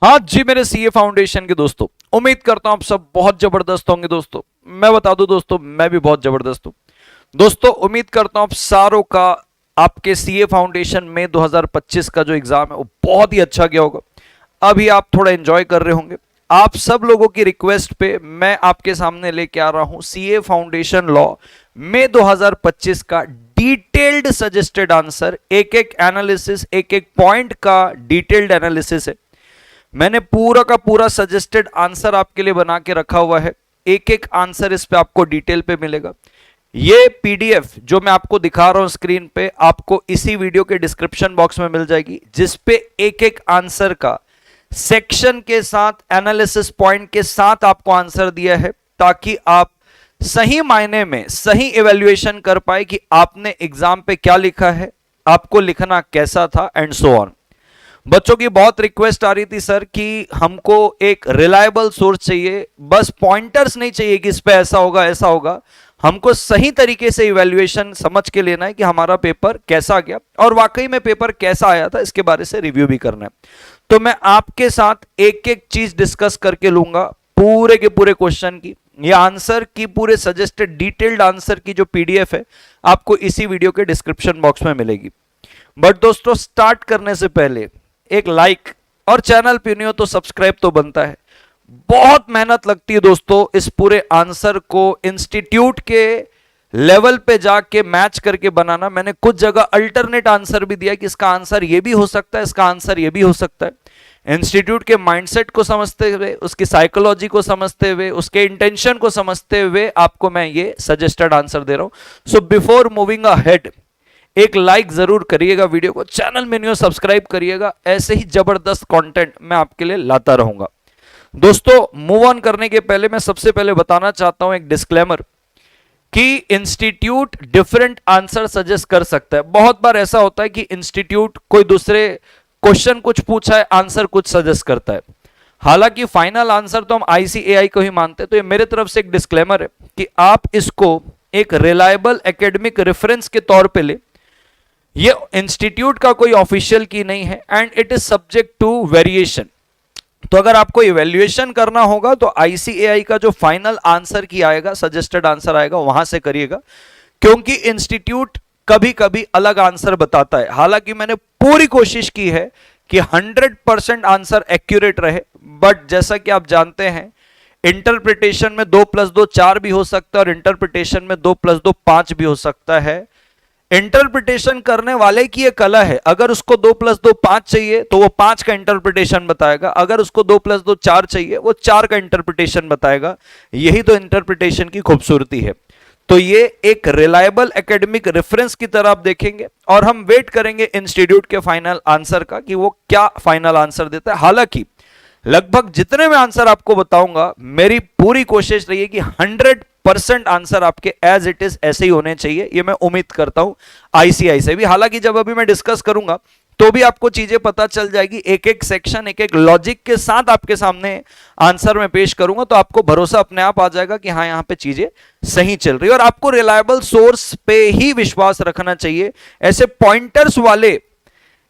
हाँ जी, मेरे CA foundation के दोस्तों, उम्मीद करता हूं आप सब बहुत जबरदस्त होंगे। दोस्तों मैं बता दूं दोस्तों, मैं भी बहुत जबरदस्त हूं। दोस्तों उम्मीद करता हूं आप सारों का आपके सीए फाउंडेशन में 2025 का जो एग्जाम है वो बहुत ही अच्छा गया होगा। अभी आप थोड़ा एंजॉय कर रहे होंगे। आप सब लोगों की रिक्वेस्ट पे मैं आपके सामने लेके आ रहा हूं सीए फाउंडेशन लॉ में 2025 का डिटेल्ड सजेस्टेड आंसर। एक एक एनालिसिस, एक एक पॉइंट का डिटेल्ड एनालिसिस है। मैंने पूरा का पूरा सजेस्टेड आंसर आपके लिए बना के रखा हुआ है। एक एक आंसर इस पे आपको डिटेल पे मिलेगा। ये पीडीएफ जो मैं आपको दिखा रहा हूं स्क्रीन पे, आपको इसी वीडियो के डिस्क्रिप्शन बॉक्स में मिल जाएगी, जिसपे एक एक आंसर का सेक्शन के साथ, एनालिसिस पॉइंट के साथ आपको आंसर दिया है, ताकि आप सही मायने में सही इवैल्यूएशन कर पाए कि आपने एग्जाम पे क्या लिखा है, आपको लिखना कैसा था, एंड सो ऑन। बच्चों की बहुत रिक्वेस्ट आ रही थी सर कि हमको एक रिलायबल सोर्स चाहिए, बस पॉइंटर्स नहीं चाहिए कि इस पे ऐसा होगा ऐसा होगा। हमको सही तरीके से इवैल्यूएशन समझ के लेना है कि हमारा पेपर कैसा गया और वाकई में पेपर कैसा आया था, इसके बारे से रिव्यू भी करना है। तो मैं आपके साथ एक एक चीज डिस्कस करके लूंगा, पूरे के पूरे क्वेश्चन की, ये आंसर की पूरे सजेस्टेड डिटेल्ड आंसर की जो पीडीएफ है आपको इसी वीडियो के डिस्क्रिप्शन बॉक्स में मिलेगी। बट दोस्तों स्टार्ट करने से पहले एक लाइक और चैनल पे नहीं हो तो सब्सक्राइब तो बनता है। बहुत मेहनत लगती है दोस्तों इस पूरे आंसर को इंस्टीट्यूट के लेवल पे जाके मैच करके बनाना। मैंने कुछ जगह अल्टरनेट आंसर भी दिया कि इसका आंसर ये भी हो सकता है, इसका आंसर ये भी हो सकता है। इंस्टीट्यूट के माइंडसेट को समझते हुए, उसकी साइकोलॉजी को समझते हुए, उसके इंटेंशन को समझते हुए आपको मैं ये सजेस्टेड आंसर दे रहा हूं। सो बिफोर मूविंग अहेड एक लाइक जरूर करिएगा वीडियो को, चैनल में न्यू सब्सक्राइब करिएगा। ऐसे ही जबरदस्त कंटेंट मैं आपके लिए लाता रहूंगा। दोस्तों मूव ऑन करने के पहले मैं सबसे पहले बताना चाहता हूं एक डिस्क्लेमर कि इंस्टीट्यूट डिफरेंट आंसर सजेस्ट कर सकता है। बहुत बार ऐसा होता है कि इंस्टीट्यूट कोई दूसरे क्वेश्चन कुछ पूछा है, आंसर कुछ सजेस्ट करता है। हालांकि फाइनल आंसर तो हम आईसीएआई को ही मानते हैं। तो ये मेरे तरफ से एक डिस्क्लेमर है कि आप इसको एक रिलायबल एकेडमिक रेफरेंस के तौर पे ले। ये इंस्टीट्यूट का कोई ऑफिशियल की नहीं है and it is subject to variation. तो अगर आपको इवैल्यूएशन करना होगा तो आईसीएआई का जो फाइनल आंसर की आएगा, सजेस्टेड आंसर आएगा, वहां से करिएगा, क्योंकि इंस्टीट्यूट कभी कभी अलग आंसर बताता है। हालांकि मैंने पूरी कोशिश की है कि 100% आंसर एक्यूरेट रहे, बट जैसा कि आप जानते हैं इंटरप्रिटेशन में 2 + 2 4 भी हो सकता है और इंटरप्रिटेशन में 2 + 2 5 भी हो सकता है। इंटरप्रिटेशन करने वाले की ये कला है, अगर उसको 2 + 2 5 चाहिए तो वो 5 का इंटरप्रिटेशन बताएगा, अगर उसको 2 + 2 4 चाहिए वो 4 का इंटरप्रिटेशन बताएगा। यही तो इंटरप्रिटेशन की खूबसूरती है। तो ये एक रिलायबल एकेडमिक रेफरेंस की तरह आप देखेंगे और हम वेट करेंगे इंस्टीट्यूट के फाइनल आंसर का कि वो क्या फाइनल आंसर देता है। हालांकि लगभग जितने मैं आंसर आपको बताऊंगा, मेरी पूरी कोशिश रही है कि 100% आंसर आपके एज इट इज ऐसे ही होने चाहिए। ये मैं उम्मीद करता हूं आईसीआई से भी। हालांकि जब अभी मैं डिस्कस करूंगा तो भी आपको चीजें पता चल जाएगी, एक एक सेक्शन, एक एक लॉजिक के साथ आपके सामने आंसर में पेश करूंगा, तो आपको भरोसा अपने आप आ जाएगा कि हाँ यहां पे चीजें सही चल रही है। और आपको रिलायबल सोर्स पे ही विश्वास रखना चाहिए। ऐसे पॉइंटर्स वाले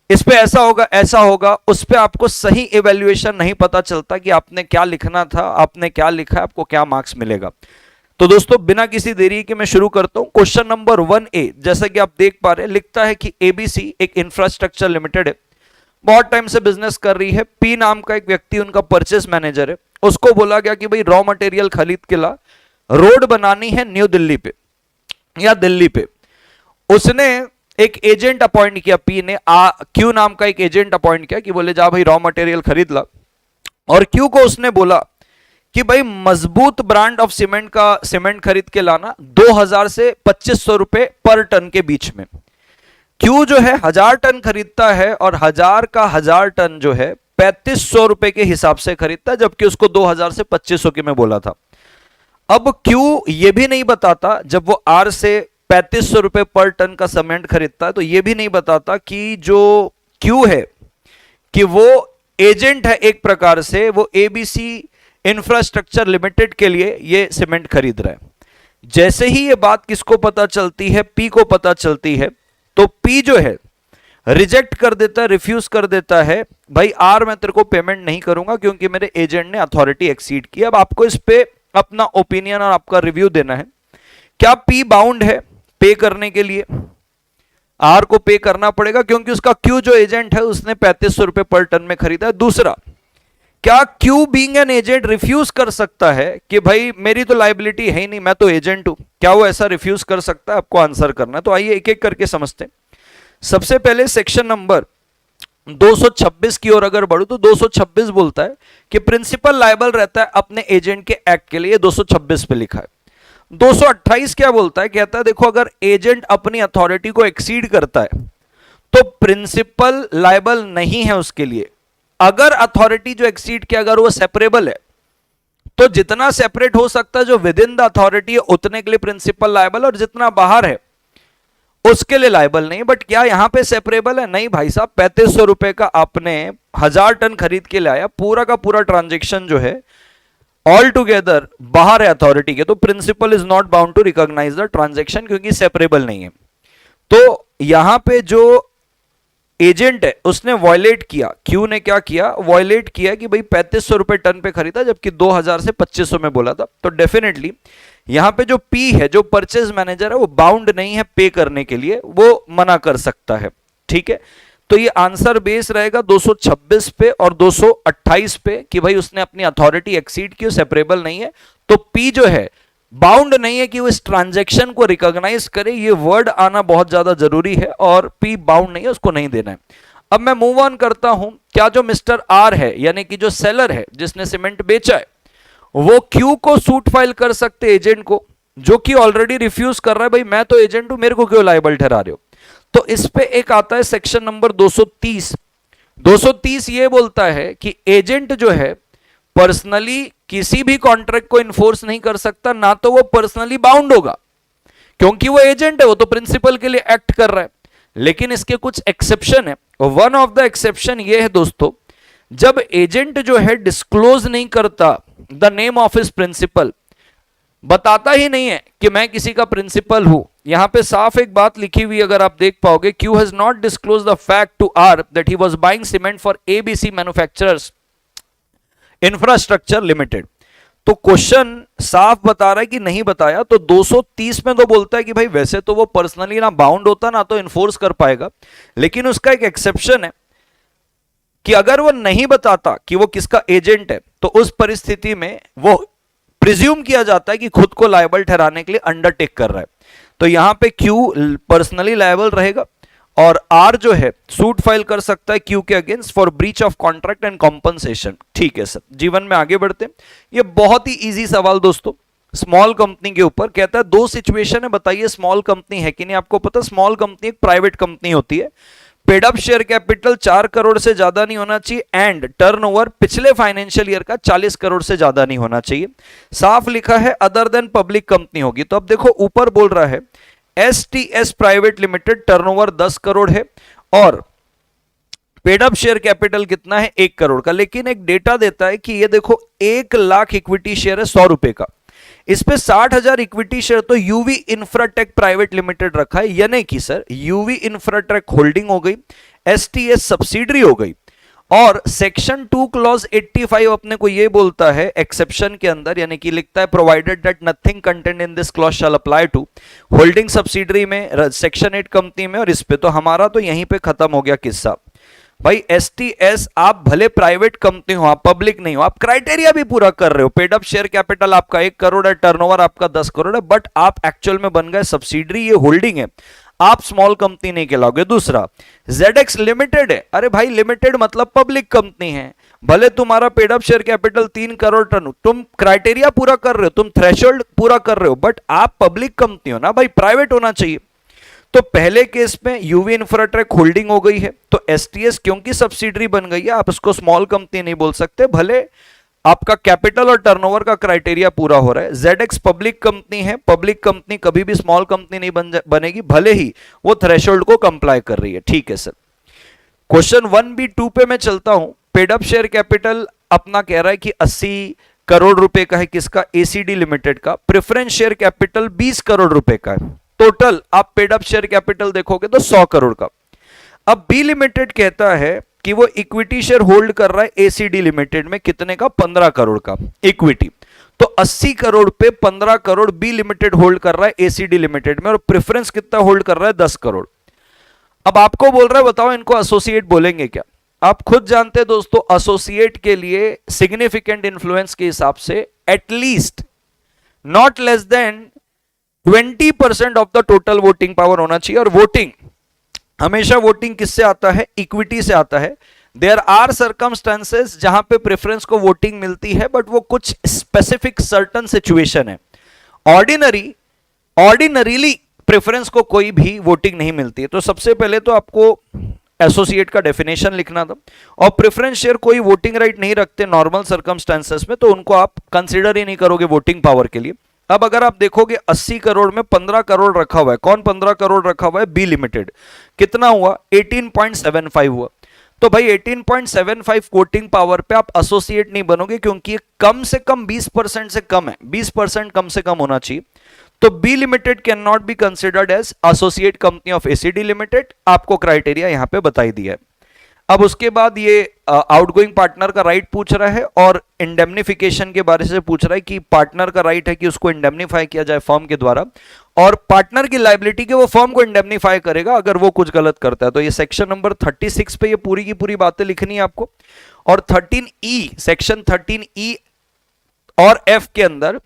इस पे ऐसा होगा ऐसा होगा, उस पे आपको सही इवैल्यूएशन नहीं पता चलता कि आपने क्या लिखना था, आपने क्या लिखा है, आपको क्या मार्क्स मिलेगा। तो दोस्तों बिना किसी देरी के मैं शुरू करता हूं। क्वेश्चन नंबर 1A, जैसा कि आप देख पा रहे हैं, लिखता है कि एबीसी एक इंफ्रास्ट्रक्चर लिमिटेड है, बहुत टाइम से बिजनेस कर रही है। पी नाम का एक व्यक्ति उनका परचेस मैनेजर है। उसको बोला गया कि भाई रॉ मटेरियल खरीद के ला, रोड बनानी है न्यू दिल्ली पे या दिल्ली पे। उसने एक एजेंट अपॉइंट किया, पी ने क्यू नाम का एक एजेंट अपॉइंट किया कि बोले जा भाई रॉ मटेरियल खरीद ला। और क्यू को उसने बोला कि भाई मजबूत ब्रांड ऑफ सीमेंट का सीमेंट खरीद के लाना 2000 से 2500 रुपए पर टन के बीच में। क्यू जो है 1000 टन खरीदता है और 1000 का 1000 टन जो है 3500 रुपए के हिसाब से खरीदता है, जबकि उसको 2000 से 2500 के में बोला था। अब क्यू ये भी नहीं बताता, जब वो आर से 3500 रुपए पर टन का सीमेंट खरीदता है, तो ये भी नहीं बताता कि जो क्यू है कि वो एजेंट है एक प्रकार से, वो एबीसी इंफ्रास्ट्रक्चर लिमिटेड के लिए ये सीमेंट खरीद रहा है। जैसे ही ये बात किसको पता चलती है, पी को पता चलती है, तो पी जो है रिजेक्ट कर देता है, रिफ्यूज कर देता है, भाई आर मैं तेरे को पेमेंट नहीं करूंगा क्योंकि मेरे एजेंट ने अथॉरिटी एक्सीड की। अब आपको इस पे अपना ओपिनियन और आपका रिव्यू देना है। क्या पी बाउंड है पे करने के लिए? आर को पे करना पड़ेगा क्योंकि उसका क्यू जो एजेंट है उसने 3500 रुपए पर टन में खरीदा है। दूसरा, क्या Q being an agent refuse कर सकता है कि भाई मेरी तो लाइबिलिटी है ही नहीं, मैं तो एजेंट हूं? क्या वो ऐसा रिफ्यूज कर सकता है? आपको आंसर करना है। तो आइए एक एक करके समझते हैं। सबसे पहले सेक्शन नंबर 226 की ओर अगर बढ़ू तो 226 बोलता है कि प्रिंसिपल लायबल रहता है अपने एजेंट के एक्ट के लिए, 226 पे लिखा है। 228 क्या बोलता है? कहता है देखो अगर एजेंट अपनी अथॉरिटी को एक्सीड करता है तो प्रिंसिपल लायबल नहीं है उसके लिए। अगर अथॉरिटी जो एक्सीड किया अगर वो सेपरेबल है तो जितना सेपरेट हो सकता है जो विद इन द अथॉरिटी है उतने के लिए प्रिंसिपल लायबल, और जितना बाहर है उसके लिए लायबल नहीं। बट क्या यहां पे सेपरेबल है? नहीं भाई साहब, 3500 रुपए का आपने 1000 टन खरीद के लाया, पूरा का पूरा ट्रांजेक्शन जो है ऑल टुगेदर बाहर है अथॉरिटी के, तो principal is not bound to recognize the transaction क्योंकि सेपरेबल नहीं है। तो यहां पे जो एजेंट है उसने वॉयलेट किया, क्यू ने क्या किया? वॉयलेट किया कि भाई 3500 रुपए टन पे खरीदा जबकि 2000 से 2500 में बोला था। तो डेफिनेटली यहां पे जो पी है, जो परचेज मैनेजर है, वो बाउंड नहीं है पे करने के लिए, वो मना कर सकता है। ठीक है, तो ये आंसर बेस रहेगा 226 पे और 228 पे कि भाई उसने अपनी अथॉरिटी एक्सीड की, सेपरेबल नहीं है। तो पी जो है बाउंड नहीं है कि वो इस ट्रांजैक्शन को रिकॉग्नाइज करे, ये वर्ड आना बहुत ज्यादा जरूरी है, और पी बाउंड नहीं है, उसको नहीं देना है। अब मैं मूव ऑन करता हूं। क्या जो मिस्टर आर है यानी कि जो सेलर है जिसने सीमेंट बेचा है, वो क्यू को सूट फाइल कर सकते एजेंट को, जो कि ऑलरेडी रिफ्यूज कर रहा है, भाई मैं तो एजेंट हूं, मेरे को क्यों लायबल ठहरा रहे हो? तो इस पे एक आता है सेक्शन नंबर 230। 230 ये बोलता है कि एजेंट जो है पर्सनली किसी भी कॉन्ट्रैक्ट को इन्फोर्स नहीं कर सकता, ना तो वो पर्सनली बाउंड होगा क्योंकि वो एजेंट है, वो तो प्रिंसिपल के लिए एक्ट कर रहा है। लेकिन इसके कुछ एक्सेप्शन है। वन ऑफ द एक्सेप्शन ये है दोस्तों, जब एजेंट जो है डिस्क्लोज नहीं करता the name of his principal, बताता ही नहीं है कि मैं किसी का प्रिंसिपल हूं। यहां पे साफ एक बात लिखी हुई अगर आप देख पाओगे, Q has not disclose the fact to R that he was buying cement for ABC manufacturers infrastructure limited. तो क्वेश्चन साफ बता रहा है कि नहीं बताया। तो 230 में तो बोलता है कि भाई वैसे तो वो पर्सनली ना बाउंड होता ना तो इन्फोर्स कर पाएगा, लेकिन उसका एक एक्सेप्शन है कि अगर वो नहीं बताता कि वो किसका एजेंट है तो उस परिस्थिति में वो प्रिज्यूम किया जाता है कि खुद को लायबल ठहराने के लिए अंडरटेक कर रहा है। तो यहां पे क्यू पर्सनली लायबल रहेगा और आर जो है सूट फाइल कर सकता है क्यू के against for breach of contract and compensation. ठीक है सर, जीवन में आगे बढ़ते हैं। ये बहुत ही इजी सवाल दोस्तों, स्मॉल कंपनी के ऊपर कहता है दो सिचुएशन है, बताइए स्मॉल कंपनी है कि नहीं। आपको पता स्मॉल कंपनी एक प्राइवेट कंपनी होती है, paid up share capital 4 crore से ज्यादा नहीं होना चाहिए एंड टर्नओवर पिछले फाइनेंशियल ईयर का 40 करोड़ से ज्यादा नहीं होना चाहिए। साफ लिखा है अदर देन पब्लिक कंपनी होगी। तो अब देखो ऊपर बोल रहा है STS private limited, turnover 10 crore है और पेड अप शेयर कैपिटल कितना है 1 करोड़ का। लेकिन एक डेटा देता है कि ये देखो 1 लाख इक्विटी शेयर है 100 रुपए का, इस पे 60,000 इक्विटी शेयर तो यूवी इंफ्राटेक प्राइवेट लिमिटेड रखा है, यानी कि सर यूवी इंफ्राटेक होल्डिंग हो गई, एसटीएस सब्सिडरी हो गई। और सेक्शन 2 क्लॉज 85 अपने को ये बोलता है एक्सेप्शन के अंदर, यानी कि लिखता है provided that nothing content in this clause shall apply to holding subsidiary में, सेक्शन 8 कंपनी में और इस पे। तो हमारा तो यहीं पे खत्म हो गया किस्सा। भाई एसटीएस आप भले प्राइवेट कंपनी हो, आप पब्लिक नहीं हो, आप क्राइटेरिया भी पूरा कर रहे हो, पेड अप शेयर कैपिटल आपका 1 करोड़ है, टर्नओवर आपका 10 करोड़ है, बट आप एक्चुअल में बन गए सब्सिडरी, ये होल्डिंग है, आप स्मॉल कंपनी नहीं कहलाओगे। दूसरा जेडएक्स लिमिटेड है, अरे भाई लिमिटेड मतलब पब्लिक कंपनी है, भले तुम्हारा paid up share capital 3 crore turn, तुम क्राइटेरिया पूरा कर रहे हो, तुम थ्रेशोल्ड पूरा कर रहे हो, बट आप पब्लिक कंपनी हो ना भाई, प्राइवेट होना चाहिए। तो पहले केस में यूवी इंफ्राटेक होल्डिंग हो गई है, तो एसटीएस क्योंकि सब्सिडरी बन गई है आप उसको स्मॉल कंपनी नहीं बोल सकते, भले आपका कैपिटल और टर्नओवर का क्राइटेरिया पूरा हो रहा है। जेडएक्स पब्लिक कंपनी है, पब्लिक कंपनी कभी भी स्मॉल कंपनी नहीं बनेगी भले ही वो थ्रेशोल्ड को कंप्लाई कर रही है। ठीक है सर, क्वेश्चन 1B2 पे मैं चलता हूं। पेड अप शेयर कैपिटल अपना कह रहा है कि 80 करोड़ रुपए का है, किसका, एसीडी लिमिटेड का। प्रेफरेंस शेयर कैपिटल 20 करोड़ रुपए का है, टोटल आप पेड अप शेयर कैपिटल देखोगे तो 100 करोड़ का। अब बी लिमिटेड कहता है कि वो इक्विटी शेयर होल्ड कर रहा है एसीडी लिमिटेड में, कितने का, 15 करोड़ का इक्विटी। तो 80 करोड़ पे 15 करोड़ बी लिमिटेड होल्ड कर रहा है एसीडी लिमिटेड में, और प्रेफरेंस कितना होल्ड कर रहा है, 10 करोड़। अब आपको बोल रहा है बताओ इनको एसोसिएट बोलेंगे क्या? आप खुद जानते हैं दोस्तों, एसोसिएट के लिए सिग्निफिकेंट इन्फ्लुएंस के हिसाब से at least not less than 20% of the total voting power होना चाहिए। और वोटिंग हमेशा, वोटिंग किससे आता है, इक्विटी से आता है। देयर आर सर्कमस्टेंसेस जहां पे प्रेफरेंस को वोटिंग मिलती है, बट वो कुछ स्पेसिफिक सर्टन सिचुएशन है। ऑर्डिनरीली प्रेफरेंस को कोई भी वोटिंग नहीं मिलती है। तो सबसे पहले तो आपको एसोसिएट का डेफिनेशन लिखना था, और प्रेफरेंस शेयर कोई वोटिंग राइट नहीं रखते नॉर्मल सर्कमस्टेंसेस में, तो उनको आप कंसीडर ही नहीं करोगे वोटिंग पावर के लिए। अब अगर आप देखोगे 80 करोड़ में 15 करोड़ रखा हुआ है, कौन 15 करोड़ रखा हुआ है, बी लिमिटेड। कितना हुआ, 18.75 हुआ। तो भाई 18.75 वोटिंग पावर पे आप एसोसिएट नहीं बनोगे, क्योंकि ये कम से कम 20% से कम है, 20% कम से कम होना चाहिए। तो B limited can not be considered as associate company of ACD limited. आपको क्राइटेरिया यहां पे बताई दिया है। अब उसके बाद ये आउटगोइंग पार्टनर का राइट पूछ रहा है, और इंडेमनिफिकेशन के बारे से पूछ रहा है कि पार्टनर का राइट है कि उसको इंडेमनिफाई किया जाए फर्म के द्वारा, और पार्टनर की लायबिलिटी के वो फर्म को इंडेमनिफाई करेगा अगर वो कुछ गलत करता है। तो ये सेक्शन नंबर 36 पे ये पूरी की पूरी बातें लिखनी है आपको। और 13E, सेक्शन 13E और F के अंदर,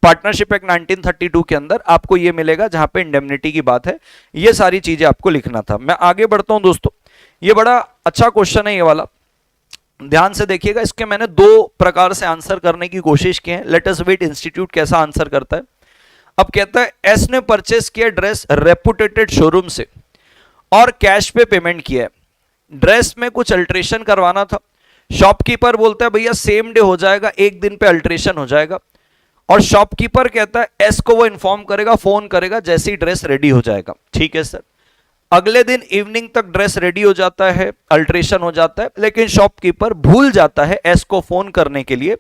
पार्टनरशिप एक्ट 1932 के अंदर आपको ये मिलेगा जहां पे इंडेमनिटी की बात है। ये सारी चीजें आपको लिखना था। मैं आगे बढ़ता हूं दोस्तों, ये बड़ा अच्छा क्वेश्चन है ये वाला, ध्यान से देखिएगा। इसके मैंने 2 प्रकार से आंसर करने की कोशिश की है। लेट अस वेट इंस्टीट्यूट कैसा आंसर करता है। अब कहता है एस ने परचेस किया ड्रेस रेपुटेटेड शोरूम से और कैश पे पेमेंट किया है। ड्रेस में कुछ अल्ट्रेशन करवाना था। शॉपकीपर बोलता है भैया सेम डे हो जाएगा, एक दिन पे अल्ट्रेशन हो जाएगा। और शॉपकीपर कहता है एस को वो इन्फॉर्म करेगा, फोन करेगा जैसे ही ड्रेस रेडी हो जाएगा। ठीक है सर। अगले दिन इवनिंग तक ड्रेस रेडी हो जाता है, अल्ट्रेशन हो जाता है, लेकिन शॉपकीपर भूल जाता है एस को फोन करने के लिए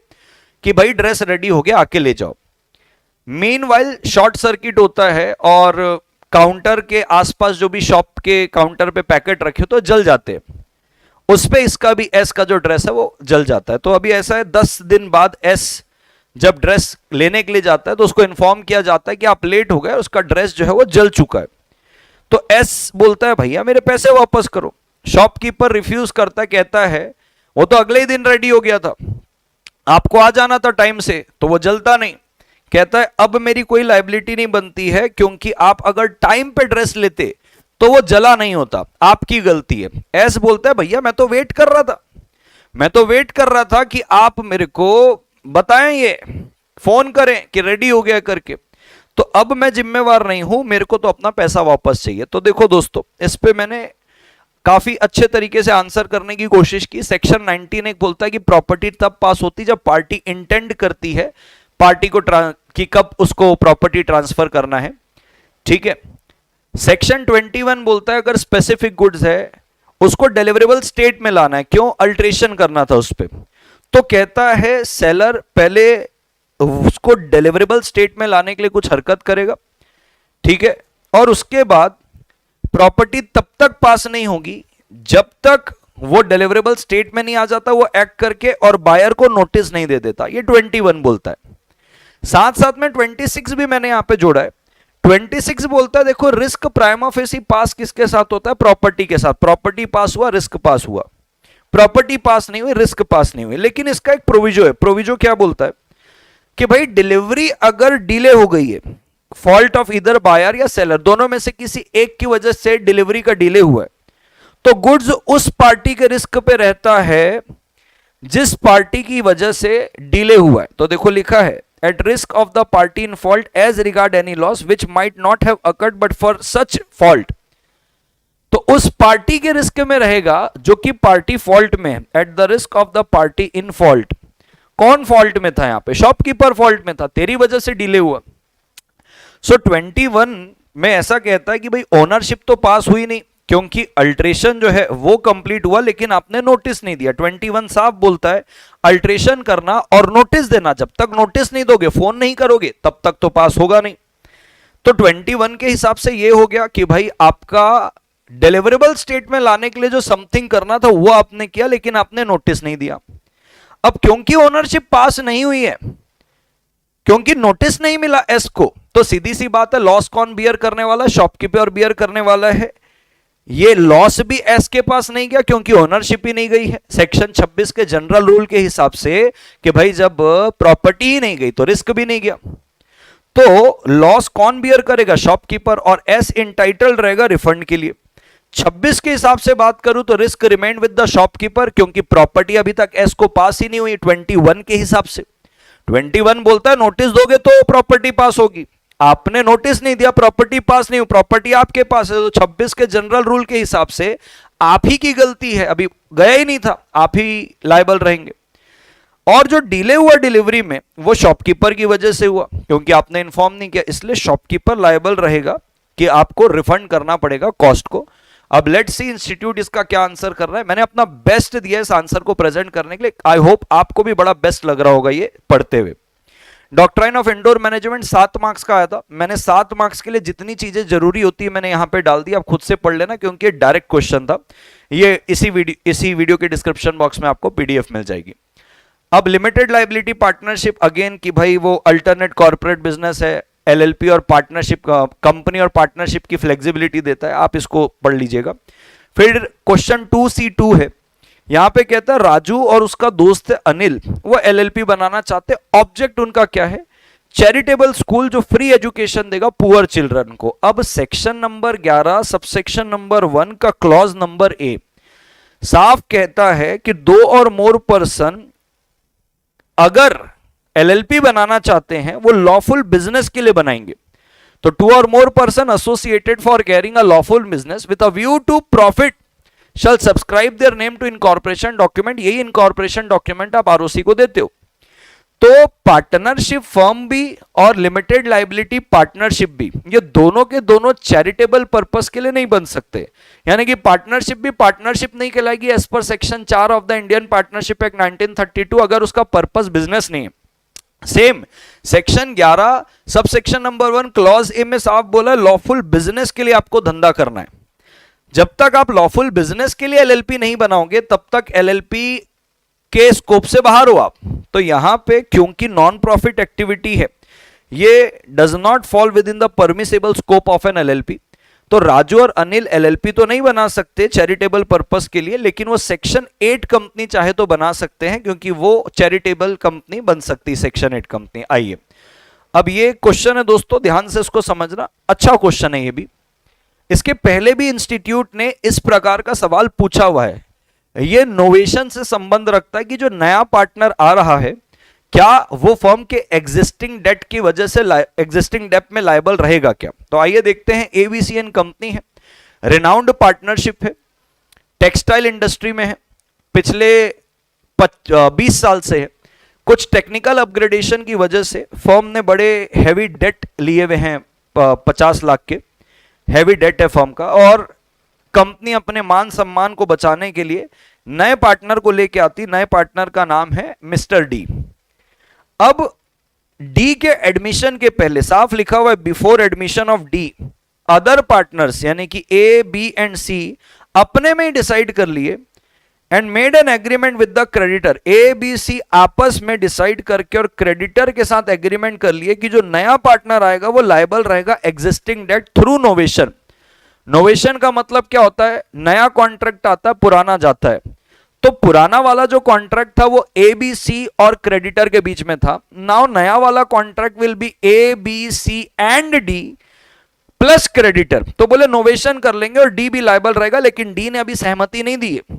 कि भाई ड्रेस रेडी हो गया, आके ले जाओ। मीनवाइल शॉर्ट सर्किट होता है और काउंटर के आसपास जो भी शॉप के काउंटर पे पैकेट रखे तो जल जाते हैं। उस पे इसका भी एस का जो ड्रेस है वो जल जाता है। तो अभी ऐसा है 10 दिन बाद एस जब ड्रेस लेने के लिए जाता है तो उसको इन्फॉर्म किया जाता है कि आप लेट हो गए, उसका ड्रेस जो है वो जल चुका है। तो एस बोलता है भैया मेरे पैसे वापस करो। शॉपकीपर रिफ्यूज करता है, कहता है वो तो अगले ही दिन रेडी हो गया था, आपको आ जाना था टाइम से, तो वो जलता नहीं। कहता है अब मेरी कोई लायबिलिटी नहीं बनती है, क्योंकि आप अगर टाइम पे ड्रेस लेते तो वो जला नहीं होता, आपकी गलती है। एस बोलता है भैया मैं तो वेट कर रहा था, मैं तो वेट कर रहा था कि आप मेरे को बताएं, ये फोन करें कि रेडी हो गया करके, तो अब मैं जिम्मेवार नहीं हूं, मेरे को तो अपना पैसा वापस चाहिए। तो देखो दोस्तों, इस पे मैंने काफी अच्छे तरीके से आंसर करने की कोशिश की। सेक्शन 19 एक बोलता है कि प्रॉपर्टी तब पास होती जब पार्टी इंटेंड करती है पार्टी को कि कब उसको प्रॉपर्टी ट्रांसफर करना है। ठीक है। सेक्शन 21 बोलता है अगर स्पेसिफिक गुड्स है उसको डिलीवरेबल स्टेट में लाना है। क्यों? अल्ट्रेशन करना था उस पे। तो कहता है सेलर पहले उसको डिलीवरेबल स्टेट में लाने के लिए कुछ हरकत करेगा। ठीक है। और उसके बाद प्रॉपर्टी तब तक पास नहीं होगी जब तक वो डिलीवरेबल स्टेट में नहीं आ जाता, वो एक्ट करके और बायर को नोटिस नहीं दे देता। ये 21 बोलता है। साथ साथ में 26 भी मैंने यहां पे जोड़ा है। 26 बोलता है देखो रिस्क प्राइमा फेसी पास किसके साथ होता है? प्रॉपर्टी के साथ। प्रॉपर्टी पास हुआ, रिस्क पास हुआ। प्रॉपर्टी पास नहीं हुई, रिस्क पास नहीं हुई। लेकिन इसका एक प्रोविजो है। प्रोविजो क्या बोलता है कि भाई डिलीवरी अगर डिले हो गई है, फॉल्ट ऑफ इधर बायर या सेलर, दोनों में से किसी एक की वजह से डिलीवरी का डिले हुआ है, तो गुड्स उस पार्टी के रिस्क पे रहता है जिस पार्टी की वजह से डिले हुआ है। तो देखो लिखा है at risk of the party in fault as regard any loss which might not have occurred but for such fault. तो उस पार्टी के रिस्क में रहेगा जो कि पार्टी फॉल्ट में है। At the risk of the party in fault. कौन फॉल्ट में था? यहां पे शॉपकीपर फॉल्ट में था, तेरी वजह से डिले हुआ। सो 21 में ऐसा कहता है कि भाई ओनरशिप तो पास हुई नहीं क्योंकि अल्ट्रेशन जो है वो कंप्लीट हुआ, लेकिन आपने नोटिस नहीं दिया। 21 साफ बोलता है अल्ट्रेशन करना और नोटिस देना, जब तक नोटिस नहीं दोगे, फोन नहीं करोगे, तब तक तो पास होगा नहीं। तो 21 के हिसाब से ये हो गया कि भाई आपका डिलीवरेबल स्टेट में लाने के लिए जो समथिंग करना था वो आपने किया, लेकिन आपने नोटिस नहीं दिया। अब क्योंकि ओनरशिप पास नहीं हुई है, क्योंकि नोटिस नहीं मिला एस को, तो सीधी सी बात है लॉस कौन बियर करने वाला है? शॉपकीपर बियर करने वाला है। ये लॉस भी एस के पास नहीं गया क्योंकि ओनरशिप ही नहीं गई है। सेक्शन 26 के जनरल रूल के हिसाब से कि भाई जब प्रॉपर्टी ही नहीं गई तो रिस्क भी नहीं गया। तो लॉस कौन बियर करेगा? शॉपकीपर, और एस इंटाइटल्ड रहेगा रिफंड के लिए। 26 के हिसाब से बात करूं तो risk remain with the shopkeeper, क्योंकि प्रॉपर्टी अभी तक एस को पास ही नहीं हुई। 21 के हिसाब से 21 बोलता है नोटिस दोगे तो प्रॉपर्टी पास होगी, आपने नोटिस नहीं दिया, प्रॉपर्टी पास नहीं हुई, प्रॉपर्टी आपके पास है, तो 26 के जनरल रूल के हिसाब से आप ही की गलती है, अभी गया ही नहीं था, आप ही लायबल रहेंगे। और जो डिले हुआ डिलीवरी में वो शॉपकीपर की वजह से हुआ, क्योंकि आपने इन्फॉर्म नहीं किया, इसलिए शॉपकीपर लायबल रहेगा कि आपको रिफंड करना पड़ेगा कॉस्ट को। अब लेट्स सी इंस्टीट्यूट इसका क्या आंसर कर रहा है। मैंने अपना बेस्ट दिया इस आंसर को प्रेजेंट करने के लिए, आई होप आपको भी बड़ा बेस्ट लग रहा होगा ये पढ़ते हुए। Doctrine of indoor management 7 marks का आया था। मैंने 7 मार्क्स के लिए जितनी चीजें जरूरी होती है मैंने यहां पे डाल दी, आप खुद से पढ़ लेना क्योंकि डायरेक्ट क्वेश्चन था ये। इसी वीडियो के डिस्क्रिप्शन बॉक्स में आपको पीडीएफ मिल जाएगी। अब लिमिटेड लाइबिलिटी पार्टनरशिप, अगेन कि भाई वो अल्टरनेट कॉर्पोरेट बिजनेस है, एलएलपी और पार्टनरशिप, कंपनी और पार्टनरशिप की फ्लेक्सिबिलिटी देता है, आप इसको पढ़ लीजिएगा। फिर क्वेश्चन 2C2 है, यहां पे कहता है राजू और उसका दोस्त है अनिल, वो एलएलपी बनाना चाहते, ऑब्जेक्ट उनका क्या है? चैरिटेबल स्कूल जो फ्री एजुकेशन देगा पुअर चिल्ड्रन को। अब सेक्शन नंबर 11 सबसेक्शन नंबर 1 का क्लॉज नंबर ए साफ कहता है कि 2 और मोर पर्सन अगर एलएलपी बनाना चाहते हैं वो लॉफुल बिजनेस के लिए बनाएंगे। तो 2 और more person associated for carrying a lawful business with a view to profit shall subscribe their name to incorporation document. यही इनकॉर्पोरेशन डॉक्यूमेंट आप आरओसी को देते हो। तो पार्टनरशिप फर्म भी और लिमिटेड लाइबिलिटी पार्टनरशिप भी, ये दोनों के दोनों चैरिटेबल पर्पस के लिए नहीं बन सकते। यानी कि पार्टनरशिप भी पार्टनरशिप नहीं कहलाएगी as per section 4 of the Indian partnership act 1932 अगर उसका पर्पस बिजनेस नहीं है। सेम सेक्शन 11 सब सेक्शन नंबर 1 क्लॉज ए में साफ बोला लॉफुल बिजनेस के लिए आपको धंधा करना है। जब तक आप लॉफुल बिजनेस के लिए एलएलपी नहीं बनाओगे तब तक एलएलपी के स्कोप से बाहर हो आप। तो यहां पे क्योंकि नॉन प्रॉफिट एक्टिविटी है, ये does not fall within the permissible scope of an LLP. तो राजू और अनिल एलएलपी तो नहीं बना सकते चैरिटेबल पर्पस के लिए, लेकिन वो सेक्शन 8 कंपनी चाहे तो बना सकते हैं क्योंकि वो चैरिटेबल कंपनी बन सकती है सेक्शन 8 कंपनी। आइए अब ये क्वेश्चन है दोस्तों, ध्यान से इसको समझना, अच्छा क्वेश्चन है ये भी। इसके पहले भी इंस्टीट्यूट ने इस प्रकार का सवाल पूछा हुआ है। ये नोवेशन से संबंध रखता है कि जो नया पार्टनर आ रहा है क्या वो फर्म के एग्जिस्टिंग डेट की वजह से एग्जिस्टिंग डेट में लायबल रहेगा क्या। तो आइए देखते हैं। एवीसीएन कंपनी है, रिनाउंड पार्टनरशिप है, टेक्सटाइल इंडस्ट्री में है, पिछले 20 साल से है। कुछ टेक्निकल अपग्रेडेशन की वजह से फर्म ने बड़े हैवी डेट लिए हुए हैं, 50 लाख के हैवी डेट है फर्म का, और कंपनी अपने मान सम्मान को बचाने के लिए नए पार्टनर को लेके आती। नए पार्टनर का नाम है मिस्टर डी। अब डी के एडमिशन के पहले साफ लिखा हुआ है before admission of D other partners यानी कि ए बी एंड सी अपने में ही डिसाइड कर लिए and made an agreement with the creditor. A B C आपस में डिसाइड करके और क्रेडिटर के साथ एग्रीमेंट कर लिए कि जो नया पार्टनर आएगा वो लायबल रहेगा existing debt through novation. Novation का मतलब क्या होता है? नया कॉन्ट्रैक्ट आता है, पुराना जाता है। तो पुराना वाला जो कॉन्ट्रैक्ट था वो ए बी सी और क्रेडिटर के बीच में था। नाउ नया वाला contract will be A B C and D plus creditor. तो बोले नोवेशन कर लेंगे और डी भी लायबल रहेगा, लेकिन डी ने अभी सहमति नहीं दी है।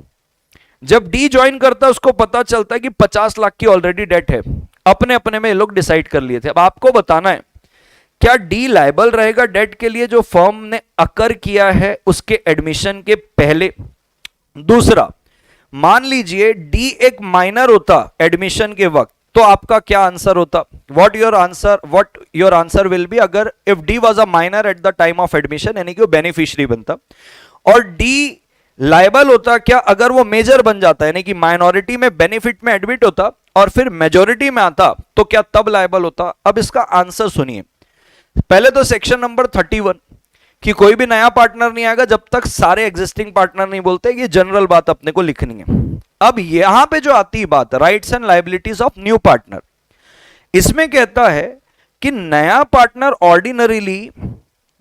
जब डी ज्वाइन करता है उसको पता चलता है कि 50 लाख की ऑलरेडी डेट है, अपने अपने में ये लोग डिसाइड कर लिए थे। अब आपको बताना है क्या डी लायबल रहेगा डेट के लिए जो फर्म ने अकर किया है उसके एडमिशन के पहले। दूसरा, मान लीजिए डी एक माइनर होता एडमिशन के वक्त, तो आपका क्या आंसर होता? What your answer will be अगर if D was a minor at the time of admission, यानी कि वो बेनिफिशियरी बनता। और डी लायबल होता क्या अगर वो मेजर बन जाता, यानी कि माइनॉरिटी में बेनिफिट में एडमिट होता और फिर मेजॉरिटी में आता, तो क्या तब लायबल होता? अब इसका आंसर सुनिए। पहले तो सेक्शन नंबर 31 कि कोई भी नया पार्टनर नहीं आएगा जब तक सारे एग्जिस्टिंग पार्टनर नहीं बोलते। ये जनरल बात अपने को लिखनी है। अब यहां पे जो आती है बात rights and liabilities of new partner, इसमें कहता है कि नया पार्टनर ऑर्डिनरीली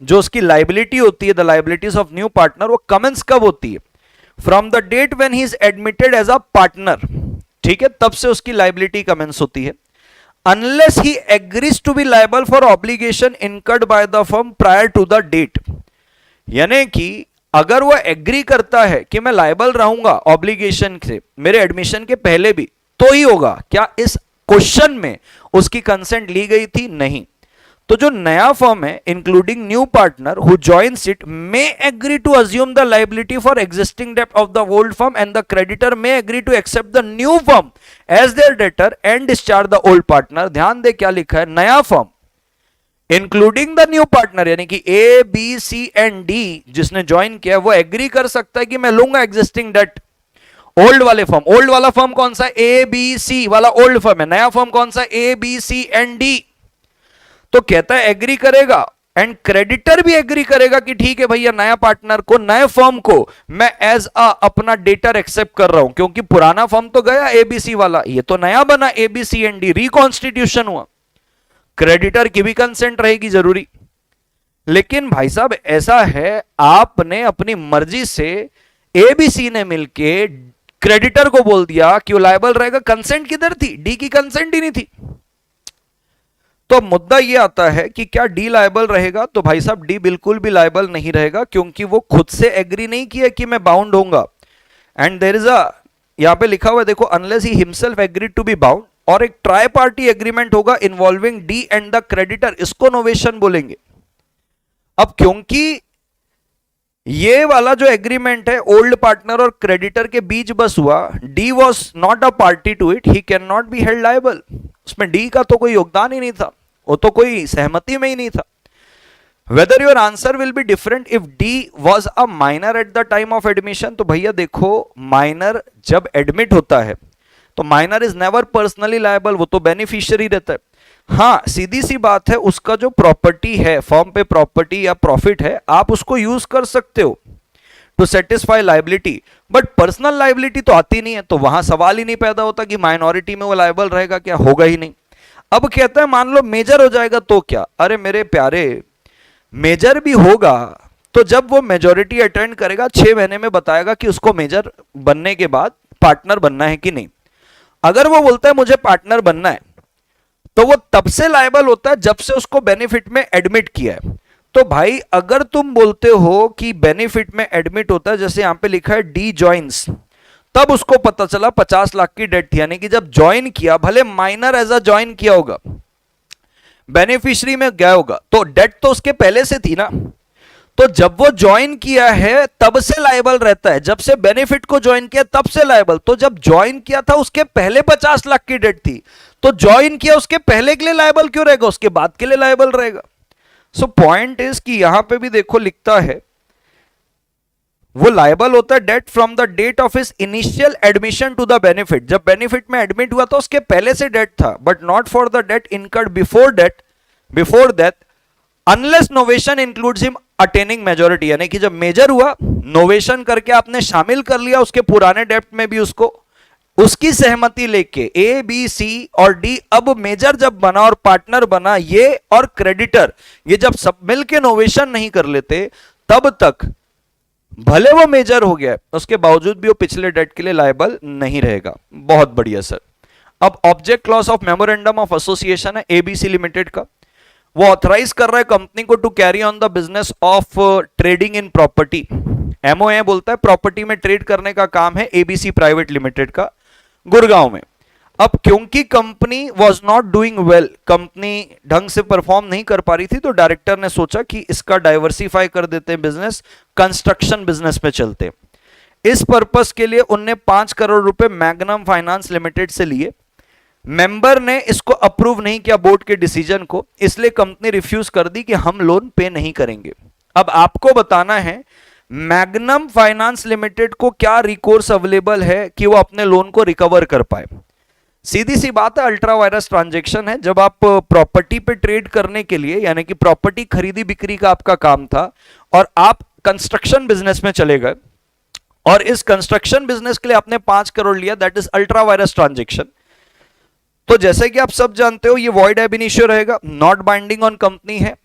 जो उसकी लाइबिलिटी होती है, the liabilities of new partner, वो कमेंस कब होती है? From the date when he is admitted as a partner, ठीक है, तब से उसकी लाइबिलिटी कमेंस होती है। Unless he agrees to be liable for obligation incurred by the firm prior to the date, यानी कि अगर वो एग्री करता है कि मैं लायबल रहूंगा ऑब्लिगेशन से मेरे एडमिशन के पहले भी, तो ही होगा। क्या इस क्वेश्चन में उसकी कंसेंट ली गई थी? नहीं। तो जो नया फर्म है including new partner who joins it may agree to assume the liability for existing debt of the old firm and the creditor may agree to accept the new firm as their debtor and discharge the old partner. ध्यान दे क्या लिखा है, नया firm including the new partner, यानी कि A B C and D जिसने join किया वो एग्री कर सकता है कि मैं लूंगा एग्जिस्टिंग डेट ओल्ड वाले फर्म। ओल्ड वाला फर्म कौन सा? ए बी सी वाला ओल्ड फर्म है। नया फर्म कौन सा? A B C and D. तो कहता है एग्री करेगा, एंड क्रेडिटर भी एग्री करेगा कि ठीक है भैया, नया पार्टनर को, नए फर्म को मैं एज अ अपना डेटर एक्सेप्ट कर रहा हूं, क्योंकि पुराना फर्म तो गया एबीसी वाला, ये तो नया बना एबीसी एंड डी, रिकॉन्स्टिट्यूशन हुआ। क्रेडिटर की भी कंसेंट रहेगी जरूरी। लेकिन भाई साहब ऐसा है, आपने अपनी मर्जी से एबीसी ने मिलके क्रेडिटर को बोल दिया कि वो लायबल रहेगा, कंसेंट किधर थी? डी की कंसेंट ही नहीं थी। तो मुद्दा ये आता है कि क्या डी लायबल रहेगा? तो भाई साहब डी बिल्कुल भी लायबल नहीं रहेगा, क्योंकि वो खुद से एग्री नहीं किया कि मैं बाउंड होऊंगा। एंड देयर इज अ, यहां पे लिखा हुआ है देखो, unless he himself agree to be bound, और एक ट्राई पार्टी एग्रीमेंट होगा involving D and the creditor, इसको नोवेशन बोलेंगे। अब क्योंकि ये वाला जो एग्रीमेंट है ओल्ड पार्टनर और क्रेडिटर के बीच बस हुआ, D was not a party to it, he can not be held liable. उसमें डी का तो कोई योगदान ही नहीं था, वो तो कोई सहमति में ही नहीं था। Whether your answer will be different if D was a minor at the time of admission. तो भैया देखो, माइनर जब एडमिट होता है तो minor is never personally liable, वो तो बेनिफिशियरी रहता है। हाँ, सीधी सी बात है, उसका जो प्रॉपर्टी है, फॉर्म पे प्रॉपर्टी या प्रॉफिट है, आप उसको यूज कर सकते हो to satisfy liability, but personal liability तो आती नहीं है। तो वहां सवाल ही नहीं पैदा होता कि माइनॉरिटी में वो लायबल रहेगा, क्या होगा ही नहीं। अब कहता है मान लो मेजर हो जाएगा तो क्या? अरे मेरे प्यारे, मेजर भी होगा तो जब वो मेजोरिटी अटेंड करेगा 6 महीने में बताएगा कि उसको मेजर बनने के बाद पार्टनर बनना है कि नहीं। अगर वो बोलता है मुझे पार्टनर बनना है, तो वो तब से लायबल होता है जब से उसको बेनिफिट में एडमिट किया है। तो भाई अगर तुम बोलते हो कि बेनिफिट में एडमिट होता है, जैसे यहां पे लिखा है डी जॉइन्स, तब उसको पता चला 50 लाख की डेट थी, यानी कि जब ज्वाइन किया, भले माइनर एज अ ज्वाइन किया होगा, बेनिफिशियरी में गया होगा, तो डेट तो उसके पहले से थी ना। तो जब वो ज्वाइन किया है तब से लायबल रहता है, जब से बेनिफिट को ज्वाइन किया तब से लायबल। तो जब ज्वाइन किया था उसके पहले 50 लाख की डेट थी, तो ज्वाइन किया उसके पहले के लिए लायबल क्यों रहेगा, उसके बाद के लिए लायबल रहेगा। सो पॉइंट इज कि यहां पे भी देखो लिखता है वो लायबल होता है debt from the date of his initial admission to the benefit. जब बेनिफिट में एडमिट हुआ था उसके पहले से डेट था, but not for the debt incurred before that unless novation includes him attaining majority, यानी कि जब मेजर हुआ, नोवेशन करके आपने शामिल कर लिया उसके पुराने डेट में भी उसको, उसकी सहमति लेके ए बी सी और डी अब मेजर जब बना और पार्टनर बना, ये और क्रेडिटर, ये जब सब मिलके नोवेशन नहीं कर लेते, तब तक भले वो मेजर हो गया उसके बावजूद भी वो पिछले डेट के लिए लायबल नहीं रहेगा। बहुत बढ़िया सर। अब object clause of memorandum of association है एबीसी लिमिटेड का, वो ऑथराइज कर रहा है कंपनी को to carry on the business of trading in property. MOA बोलता है प्रॉपर्टी में ट्रेड करने का काम है एबीसी प्राइवेट लिमिटेड का गुड़गांव में। अब क्योंकि company was not doing well, company ढंग से परफॉर्म नहीं कर पा रही थी, तो डायरेक्टर ने सोचा कि इसका डाइवर्सिफाई कर देते हैं बिजनेस, कंस्ट्रक्शन बिजनेस पे चलते। इस पर्पस के लिए उनने 5 करोड़ रुपए मैग्नम फाइनेंस लिमिटेड से लिए। मेंबर ने इसको अप्रूव नहीं किया बोर्ड के डिसीजन को, इसलिए कंपनी रिफ्यूज कर दी कि हम लोन पे नहीं करेंगे। अब आपको बताना है मैग्नम फाइनेंस लिमिटेड को क्या रिकोर्स अवेलेबल है कि वो अपने लोन को रिकवर कर पाए। सीधी सी बात है, अल्ट्रा वायरस ट्रांजैक्शन है। जब आप प्रॉपर्टी पे ट्रेड करने के लिए, यानी कि प्रॉपर्टी खरीदी बिक्री का आपका काम था, और आप कंस्ट्रक्शन बिजनेस में चले गए और इस कंस्ट्रक्शन बिजनेस के लिए आपने 5 करोड़ लिया, that is ultra vires transaction. तो जैसे कि आप सब जानते हो ये वॉइड एब इनिशियो रहेगा, नॉट बाइंडिंग ऑन कंपनी है।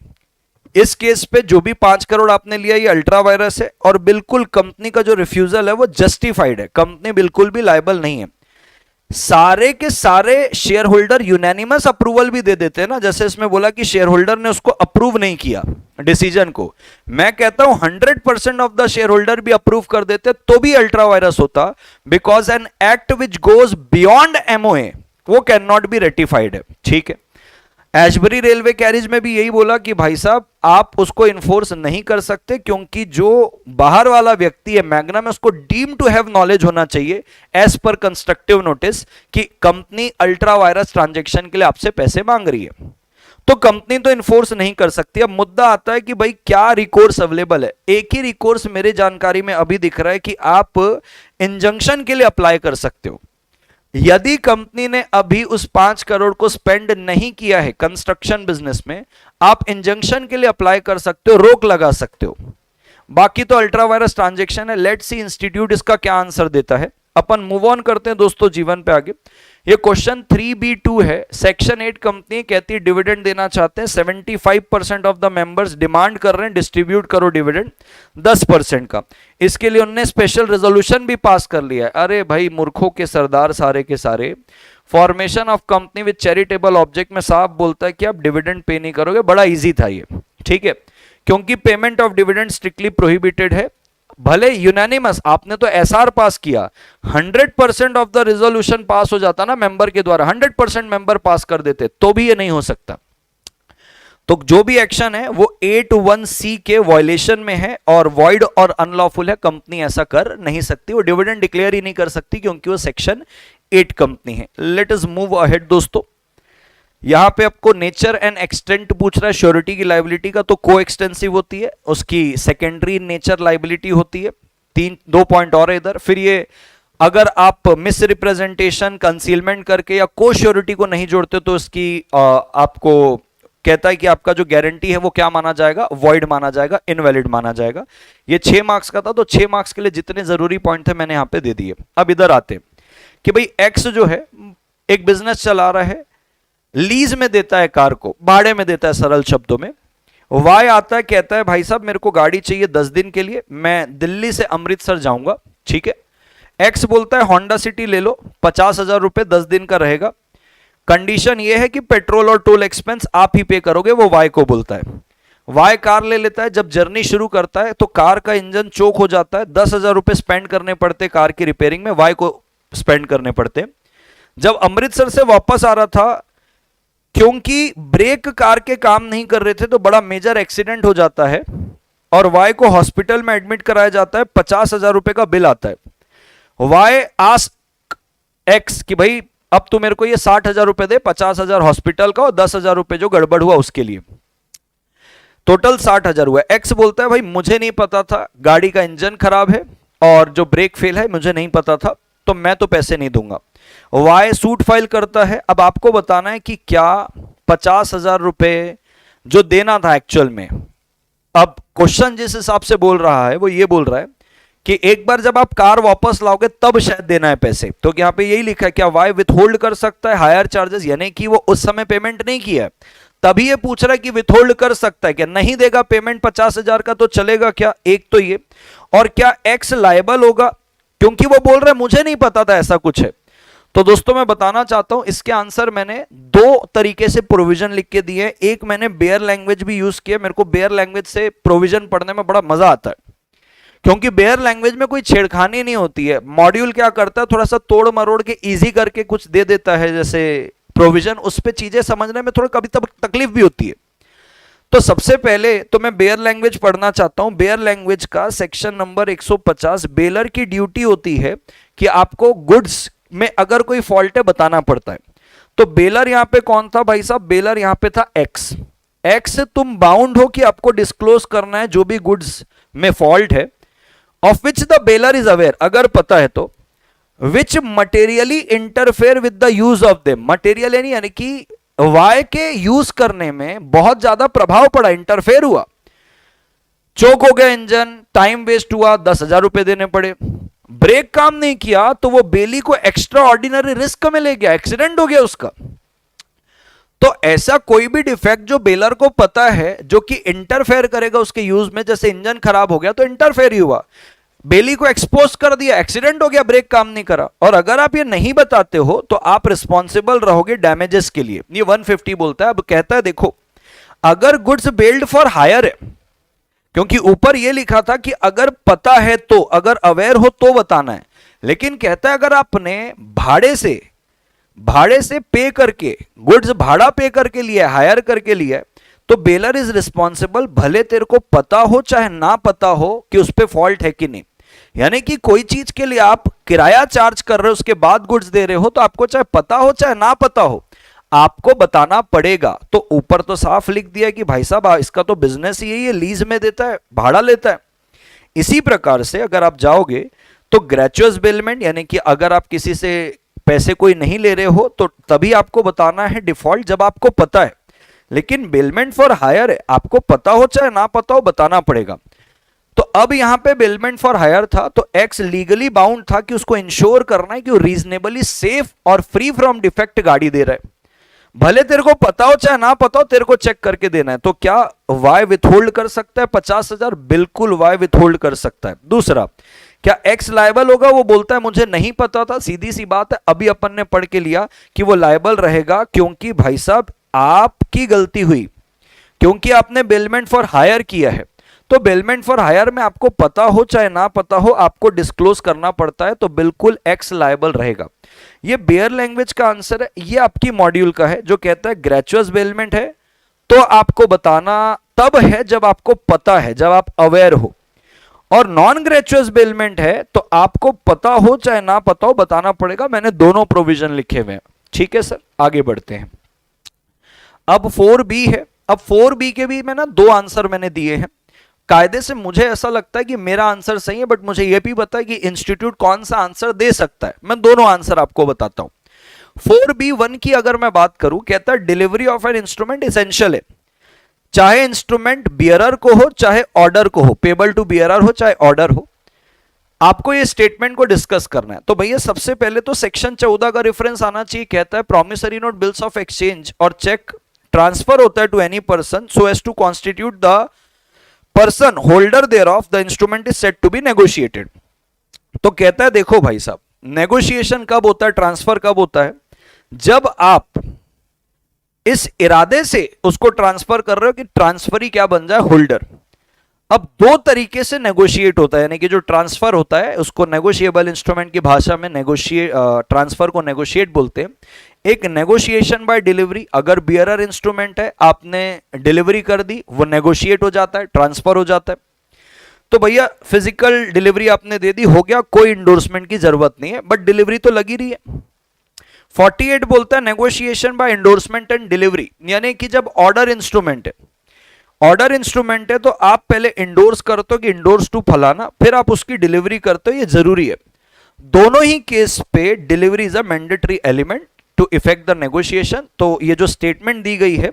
इस केस पे जो भी 5 करोड़ आपने लिया ये अल्ट्रा वायरस है और बिल्कुल कंपनी का जो रिफ्यूजल है वो जस्टिफाइड है, कंपनी बिल्कुल भी लायबल नहीं है। सारे के सारे शेयर होल्डर यूनैनिमस अप्रूवल भी दे देते हैं ना, जैसे इसमें बोला कि शेयर होल्डर ने उसको अप्रूव नहीं किया डिसीजन को, मैं कहता हूं 100% ऑफ द शेयर होल्डर भी अप्रूव कर देते तो भी अल्ट्रा वायरस होता, because an act which goes beyond MOA वो कैन नॉट बी रेटिफाइड है। ठीक है, एशबरी रेलवे कैरिज में भी यही बोला कि भाई साहब आप उसको इन्फोर्स नहीं कर सकते क्योंकि जो बाहर वाला व्यक्ति है मैग्ना में उसको डीम टू हैव नॉलेज होना चाहिए एज पर कंस्ट्रक्टिव नोटिस कि कंपनी अल्ट्रा वायरस ट्रांजैक्शन के लिए आपसे पैसे मांग रही है, तो कंपनी तो इन्फोर्स नहीं कर सकती। अब मुद्दा आता है कि भाई क्या रिकोर्स अवेलेबल है। एक ही रिकोर्स मेरे जानकारी में अभी दिख रहा है कि आप इंजंक्शन के लिए अप्लाई कर सकते हो। यदि कंपनी ने अभी उस 5 करोड़ को स्पेंड नहीं किया है कंस्ट्रक्शन बिजनेस में, आप इंजंक्शन के लिए अप्लाई कर सकते हो, रोक लगा सकते हो। बाकी तो अल्ट्रा वायरस ट्रांजैक्शन है। लेट्स सी इंस्टीट्यूट इसका क्या आंसर देता है। अपन मूव ऑन करते हैं दोस्तों जीवन पे आगे। ये क्वेश्चन 3B2 है। सेक्शन 8 कंपनी कहती है डिविडेंड देना चाहते हैं, 75% ऑफ द मेंबर्स डिमांड कर रहे हैं डिस्ट्रीब्यूट करो डिविडेंड 10% का। इसके लिए उन्होंने स्पेशल रेजोल्यूशन भी पास कर लिया है। अरे भाई मूर्खों के सरदार सारे के सारे, formation of company with charitable object में साफ बोलता है कि आप डिविडेंड पे नहीं करोगे। बड़ा ईजी था ये, ठीक है, क्योंकि payment of dividend strictly prohibited है। भले यूनानिमस आपने तो एसआर पास किया, 100% ऑफ द रिजोल्यूशन पास हो जाता ना मेंबर के द्वारा, 100% मेंबर पास कर देते तो भी ये नहीं हो सकता। तो जो भी एक्शन है वो 8(1)(c) के वायलेशन में है और वॉइड और अनलॉफुल है। कंपनी ऐसा कर नहीं सकती, वो डिविडेंड डिक्लेयर ही नहीं कर सकती क्योंकि वो सेक्शन 8 कंपनी है। लेट अस मूव अहेड दोस्तों। यहां पे आपको नेचर एंड एक्सटेंट पूछ रहा है श्योरिटी की लाइबिलिटी का, तो को एक्सटेंसिव होती है, उसकी सेकेंडरी नेचर लाइबिलिटी होती है। 2 पॉइंट और है इधर। फिर ये अगर आप मिस रिप्रेजेंटेशन कंसीलमेंट करके या को श्योरिटी को नहीं जोड़ते तो इसकी आपको कहता है कि आपका जो गारंटी है वो क्या माना जाएगा, वॉइड माना जाएगा, इनवैलिड माना जाएगा। ये 6 मार्क्स का था, तो 6 मार्क्स के लिए जितने जरूरी पॉइंट थे मैंने यहां पे दे दिए। अब इधर आते कि भाई एक्स जो है एक बिजनेस चला रहा है, लीज में देता है कार को, भाड़े में देता है सरल शब्दों में। वाई आता है कहता है भाई साहब मेरे को गाड़ी चाहिए 10 दिन के लिए, मैं दिल्ली से अमृतसर जाऊंगा, ठीक है। एक्स बोलता है होंडा सिटी ले लो, 50,000 रुपए 10 दिन का रहेगा, कंडीशन ये है कि पेट्रोल और टोल एक्सपेंस आप ही पे करोगे। वो वाई को बोलता है। वाई कार ले लेता है। जब जर्नी शुरू करता है तो कार का इंजन चोक हो जाता है, 10,000 रुपए स्पेंड करने पड़ते कार की रिपेयरिंग में, वाई को स्पेंड करने पड़ते। जब अमृतसर से वापस आ रहा था, क्योंकि ब्रेक कार के काम नहीं कर रहे थे तो बड़ा मेजर एक्सीडेंट हो जाता है और वाई को हॉस्पिटल में एडमिट कराया जाता है, 50,000 रुपए का बिल आता है। वाई आस्क एक्स कि भाई अब तू मेरे को ये 60,000 रुपए दे, 50,000 हॉस्पिटल का और 10,000 रुपए जो गड़बड़ हुआ उसके लिए, टोटल 60,000 हुआ। एक्स बोलता है भाई मुझे नहीं पता था, गाड़ी का इंजन खराब है और जो ब्रेक फेल है मुझे नहीं पता था, तो मैं तो पैसे नहीं दूंगा। वाई सूट फाइल करता है। अब आपको बताना है कि क्या 50,000 रुपए जो देना था एक्चुअल में, अब क्वेश्चन जिस हिसाब से बोल रहा है वो ये बोल रहा है कि एक बार जब आप कार वापस लाओगे तब शायद देना है पैसे। तो यहां पे यही लिखा है, क्या वाई विथहोल्ड कर सकता है हायर चार्जेस, यानी कि वो उस समय पेमेंट नहीं किया है, तभी ये पूछ रहा है कि विथहोल्ड कर सकता है क्या, नहीं देगा पेमेंट 50,000 का तो चलेगा क्या, एक तो ये। और क्या एक्स लायबल होगा, क्योंकि वो बोल रहा है मुझे नहीं पता था ऐसा कुछ है। तो दोस्तों मैं बताना चाहता हूं इसके आंसर मैंने 2 तरीके से प्रोविजन लिख के दिए। एक मैंने बेयर लैंग्वेज भी यूज किया, मेरे को बेयर लैंग्वेज से प्रोविजन पढ़ने में बड़ा मजा आता है, क्योंकि बेयर लैंग्वेज में कोई छेड़खानी नहीं होती है। मॉड्यूल क्या करता है, थोड़ा सा तोड़ मरोड़ के इजी करके कुछ दे देता है जैसे प्रोविजन, उस पे चीजें समझने में थोड़ा कभी तकलीफ भी होती है। तो सबसे पहले तो मैं बेयर लैंग्वेज पढ़ना चाहता हूं। बेयर लैंग्वेज का सेक्शन नंबर 150, बेलर की ड्यूटी होती है कि आपको गुड्स में अगर कोई फॉल्ट है बताना पड़ता है। तो बेलर यहां पे कौन था भाई साहब, बेलर यहां पे था एक्स। एक्स तुम बाउंड हो कि आपको डिस्क्लोज करना है जो भी गुड्स में फॉल्ट है, of which the bailor is aware, अगर पता है तो, which materially interfere with the use of them, material यानी कि वाई के यूज करने में बहुत ज्यादा प्रभाव पड़ा, इंटरफेयर हुआ। चोक हो गया इंजन, टाइम वेस्ट हुआ, 10,000 रुपए देने पड़े। ब्रेक काम नहीं किया तो वो बेली को एक्स्ट्रा ऑर्डिनरी रिस्क में ले गया, एक्सीडेंट हो गया उसका। तो ऐसा कोई भी डिफेक्ट जो बेलर को पता है जो कि इंटरफेयर करेगा उसके यूज में, जैसे इंजन खराब हो गया तो इंटरफेयर ही हुआ, बेली को एक्सपोज कर दिया, एक्सीडेंट हो गया, ब्रेक काम नहीं करा, और अगर आप ये नहीं बताते हो तो आप रिस्पॉन्सिबल रहोगे डैमेजेस के लिए। ये 150 बोलता है। अब कहता है देखो, अगर गुड्स बेल्ड फॉर हायर है, क्योंकि ऊपर ये लिखा था कि अगर पता है तो, अगर अवेयर हो तो बताना है, लेकिन कहता है अगर आपने भाड़े से पे करके, गुड्स भाड़ा पे करके लिया, हायर करके लिया, तो बेलर इज रिस्पॉन्सिबल, भले तेरे को पता हो चाहे ना पता हो कि उस पे फॉल्ट है कि नहीं। यानी कि कोई चीज के लिए आप किराया चार्ज कर रहे हो, उसके बाद गुड्स दे रहे हो, तो आपको चाहे पता हो चाहे ना पता हो, आपको बताना पड़ेगा। तो ऊपर तो साफ लिख दिया कि भाई साहब इसका तो बिजनेस ही है, लीज में देता है, भाड़ा लेता है। इसी प्रकार से अगर आप जाओगे तो ग्रेचुअस बेलमेंट, यानी कि अगर आप किसी से पैसे कोई नहीं ले रहे हो तो तभी आपको बताना है डिफॉल्ट, जब आपको पता है। लेकिन बेलमेंट फॉर हायर है, आपको पता हो चाहे ना पता हो बताना पड़ेगा। तो अब यहां पे बेलमेंट फॉर हायर था तो एक्स लीगली बाउंड था कि उसको इंश्योर करना है कि वो रीजनेबली सेफ और फ्री फ्रॉम डिफेक्ट गाड़ी दे रहा है, भले तेरे को पता हो चाहे ना पता हो, तेरे को चेक करके देना है। तो क्या वाई विथहोल्ड कर सकता है 50,000? बिल्कुल वाई विथहोल्ड कर सकता है। दूसरा, क्या एक्स लायबल होगा? वो बोलता है मुझे नहीं पता था, सीधी सी बात है, अभी अपन ने पढ़ के लिया कि वो लायबल रहेगा, क्योंकि भाई साहब आपकी गलती हुई, क्योंकि आपने बेलमेंट फॉर हायर किया है। तो बेलमेंट फॉर हायर में आपको पता हो चाहे ना पता हो, आपको डिस्क्लोज करना पड़ता है, तो बिल्कुल एक्स लायबल रहेगा। ये बेयर लैंग्वेज का आंसर है। ये आपकी मॉड्यूल का है जो कहता है ग्रेचुअस बेलमेंट है तो आपको बताना तब है जब आपको पता है, जब आप अवेयर हो, और नॉन ग्रेचुअस बेलमेंट है तो आपको पता हो चाहे ना पता हो बताना पड़ेगा। मैंने दोनों प्रोविजन लिखे हुए हैं। ठीक है सर, आगे बढ़ते हैं। अब 4B है। अब 4B के भी मैं ना 2 आंसर मैंने दिए हैं। कायदे से मुझे ऐसा लगता है कि मेरा आंसर सही है, बट मुझे यह भी पता है कि इंस्टीट्यूट कौन सा आंसर दे सकता है। मैं दोनों आंसर आपको बताता हूं। 4B1 की अगर मैं बात करूं, कहता है delivery of an instrument essential है, चाहे इंस्ट्रूमेंट बियरर को हो चाहे ऑर्डर को हो, पेबल टू बियरर हो चाहे ऑर्डर हो, आपको ये स्टेटमेंट को डिस्कस करना है। तो भैया सबसे पहले तो सेक्शन 14 का रेफरेंस आना चाहिए। कहता है promissory note, bills of exchange और चेक ट्रांसफर होता है to any person so as to constitute the person holder thereof the instrument is said to be negotiated. तो कहता है देखो भाई साहब, नेगोशिएशन कब होता है, ट्रांसफर कब होता है? जब आप इस इरादे से उसको ट्रांसफर कर रहे हो कि ट्रांसफरी क्या बन जाए, होल्डर। अब 2 तरीके से नेगोशिएट होता है, यानी कि जो ट्रांसफर होता है उसको नेगोशिएबल इंस्ट्रूमेंट की भाषा में ट्रांसफर को नेगोशिएट बोलते हैं। एक नेगोशिएशन बाय डिलीवरी, अगर बियरर इंस्ट्रूमेंट है, आपने डिलीवरी कर दी, वो नेगोशिएट हो जाता है, ट्रांसफर हो जाता है। तो भैया फिजिकल डिलीवरी आपने दे दी, हो गया, कोई इंडोर्समेंट की जरूरत नहीं है, बट डिलीवरी तो लगी रही है। 48 बोलता है negotiation by endorsement and delivery, यानी कि जब ऑर्डर इंस्ट्रूमेंट है, ऑर्डर इंस्ट्रूमेंट है तो आप पहले इंडोर्स करते हो कि इंडोर्स टू फलाना, फिर आप उसकी डिलीवरी करते हो, ये जरूरी है। दोनों ही केस पे delivery is a mandatory element to effect the negotiation. तो ये जो स्टेटमेंट दी गई है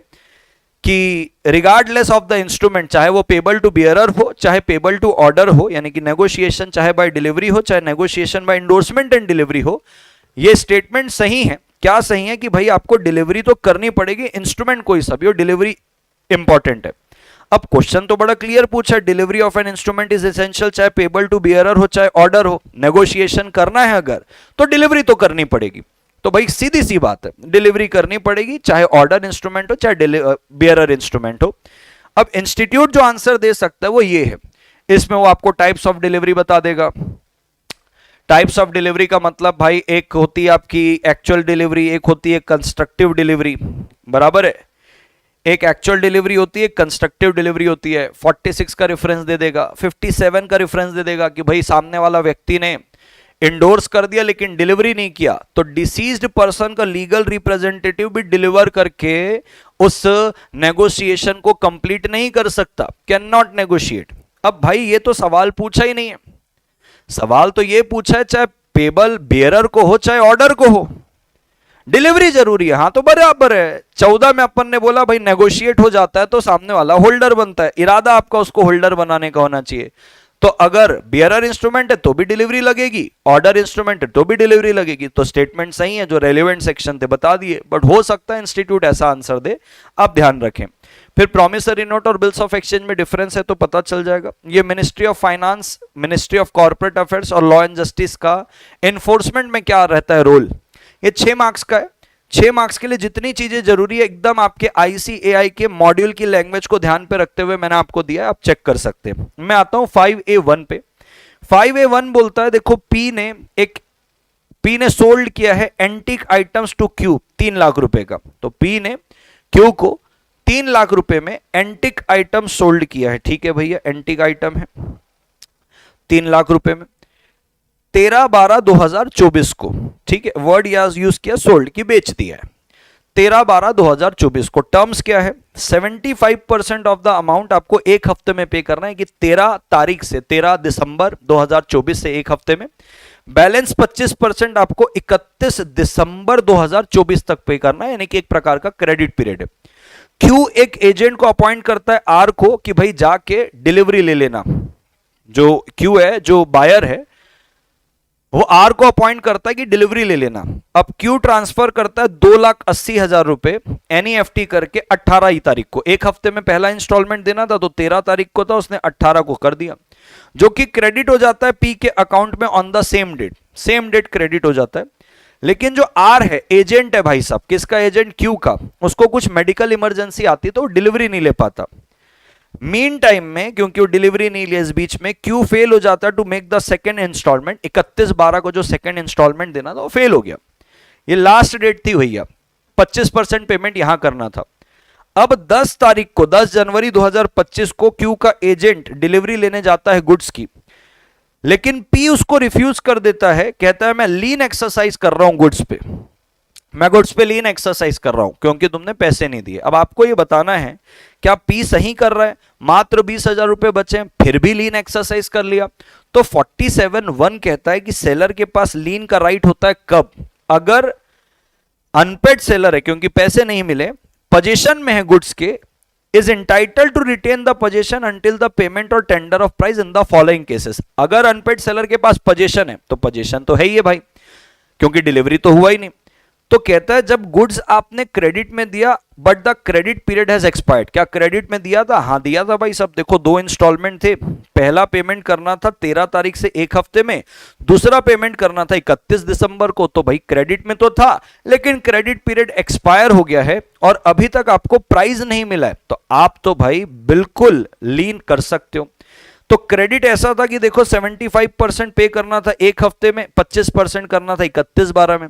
कि रिगार्डलेस ऑफ द इंस्ट्रूमेंट, चाहे वो पेबल टू बियरर हो चाहे पेबल टू ऑर्डर हो, यानी कि नेगोशिएशन चाहे बाय डिलीवरी हो चाहे negotiation by endorsement and delivery हो, ये स्टेटमेंट सही है। क्या सही है? कि भाई आपको डिलीवरी तो करनी पड़ेगी, इंस्ट्रूमेंट कोई सा भी हो, डिलीवरी इंपॉर्टेंट है। अब क्वेश्चन तो बड़ा क्लियर पूछा, delivery of an instrument is essential, चाहे पेबल टू बियरर हो चाहे ऑर्डर हो, नेगोशिएशन करना है अगर तो डिलीवरी तो करनी पड़ेगी। तो भाई सीधी सी बात है, डिलीवरी करनी पड़ेगी, चाहे ऑर्डर इंस्ट्रूमेंट हो चाहे बियरर इंस्ट्रूमेंट हो। अब इंस्टीट्यूट जो आंसर दे सकता है वो ये है, इसमें वो आपको टाइप्स ऑफ डिलीवरी बता देगा। टाइप्स ऑफ डिलीवरी का मतलब भाई, एक होती है आपकी एक्चुअल डिलीवरी, एक होती है कंस्ट्रक्टिव डिलीवरी, बराबर है। एक एक्चुअल डिलीवरी होती है, कंस्ट्रक्टिव डिलीवरी होती है। 46 का रेफरेंस दे देगा, 57 का रेफरेंस दे देगा कि भाई सामने वाला व्यक्ति ने इंडोर्स कर दिया लेकिन डिलीवरी नहीं किया, तो डिसीज्ड पर्सन का लीगल रिप्रेजेंटेटिव भी डिलीवर करके उस नेगोशिएशन को कंप्लीट नहीं कर सकता, कैन नॉट नेगोशिएट। अब भाई ये तो सवाल पूछा ही नहीं है, सवाल तो ये पूछा है चाहे पेबल बियरर को हो चाहे ऑर्डर को हो, डिलीवरी जरूरी है, हाँ तो बराबर है। 14 में अपन ने बोला भाई नेगोशिएट हो जाता है तो सामने वाला होल्डर बनता है, इरादा आपका उसको होल्डर बनाने का होना चाहिए। तो अगर बियरर इंस्ट्रूमेंट है तो भी डिलीवरी लगेगी, ऑर्डर इंस्ट्रूमेंट है तो भी डिलीवरी लगेगी। तो स्टेटमेंट सही है, जो रेलेवेंट सेक्शन थे बता दिए, बट हो सकता है इंस्टीट्यूट ऐसा आंसर दे, आप ध्यान रखें। फिर प्रॉमिसरी नोट और बिल्स ऑफ एक्सचेंज में डिफरेंस है तो पता चल जाएगा। ये ministry of finance, ministry of corporate affairs और लॉ एंड जस्टिस का एनफोर्समेंट में क्या रहता है रोल, ये 6 मार्क्स का है। 6 मार्क्स के लिए जितनी चीजें जरूरी है एकदम आपके आईसीएआई के मॉड्यूल की लैंग्वेज को ध्यान पे रखते हुए मैंने आपको दिया है, आप चेक कर सकते हैं। मैं आता हूं 5A1 पे। 5A1 बोलता है देखो पी ने सोल्ड किया है antique items to Q 3 lakh रुपए का। तो पी ने क्यू को 3 लाख रुपए में एंटीक आइटम सोल्ड किया है, ठीक है भैया, एंटीक आइटम है 3 लाख रुपए में 13/12/2024 को, ठीक है, वर्ड यूज किया सोल्ड की, बेच दिया है 13/12/2024 को। टर्म्स क्या है, 75% ऑफ द अमाउंट आपको एक हफ्ते में पे करना है कि 13 तारीख से 13 दिसंबर 2024 से एक हफ्ते में। बैलेंस 25% आपको 31 दिसंबर 2024 तक पे करना है, यानी कि एक प्रकार का क्रेडिट पीरियड है। क्यू एक एजेंट को अपॉइंट करता है आर को कि भाई जाके डिलीवरी ले लेना। जो क्यू है, जो बायर है, वो आर को अपॉइंट करता है कि डिलीवरी ले लेना। अब क्यू ट्रांसफर करता है 2,80,000 रुपए एनईएफटी करके 18 ही तारीख को। एक हफ्ते में पहला इंस्टॉलमेंट देना था तो 13 तारीख को था, उसने 18 को कर दिया, जो कि क्रेडिट हो जाता है पी के अकाउंट में on the same date credit हो जाता है। लेकिन जो आर है, एजेंट है भाई साहब, किसका एजेंट, क्यू का, उसको कुछ मेडिकल इमरजेंसी आती तो डिलीवरी नहीं ले पाता। मीन टाइम में क्योंकि वो डिलीवरी नहीं लिया, इस बीच में क्यू फेल हो जाता है to make the second instalment. 31/12 को जो सेकंड इंस्टॉलमेंट देना था वो फेल हो गया, ये लास्ट डेट थी भैया, 25% पेमेंट यहां करना था। अब 10 तारीख को, 10 जनवरी 2025 को क्यू का एजेंट डिलीवरी लेने जाता है गुड्स की, लेकिन पी उसको रिफ्यूज कर देता है, कहता है मैं लीन एक्सरसाइज कर रहा हूं गुड्स पे, मैं गुड्स पे लीन एक्सरसाइज कर रहा हूं क्योंकि तुमने पैसे नहीं दिए। अब आपको ये बताना है क्या पी सही कर रहा है, मात्र 20,000 रुपए बचे फिर भी लीन एक्सरसाइज कर लिया। तो 47(1) कहता है कि सेलर के पास लीन का राइट होता है कब, अगर अनपेड सेलर है क्योंकि पैसे नहीं मिले, पोजीशन में है गुड्स के, is entitled to retain the position until the payment or tender of price in the following cases. अगर अनपेड सेलर के पास पोजीशन है तो पोजीशन तो है ही है भाई, क्योंकि डिलीवरी तो हुआ ही नहीं। तो कहता है जब गुड्स आपने क्रेडिट में दिया but the credit period has expired. क्या क्रेडिट में दिया था, हाँ दिया था भाई सब, देखो 2 इंस्टॉलमेंट थे, पहला पेमेंट करना था 13 तारीख से एक हफ्ते में, दूसरा पेमेंट करना था 31 दिसंबर को। तो भाई क्रेडिट में तो था, लेकिन क्रेडिट पीरियड एक्सपायर हो गया है और अभी तक आपको प्राइस नहीं मिला है, तो आप तो भाई बिल्कुल लीन कर सकते हो। तो क्रेडिट ऐसा था कि देखो 75% पे करना था एक हफ्ते में, 25% करना था 31/12 में।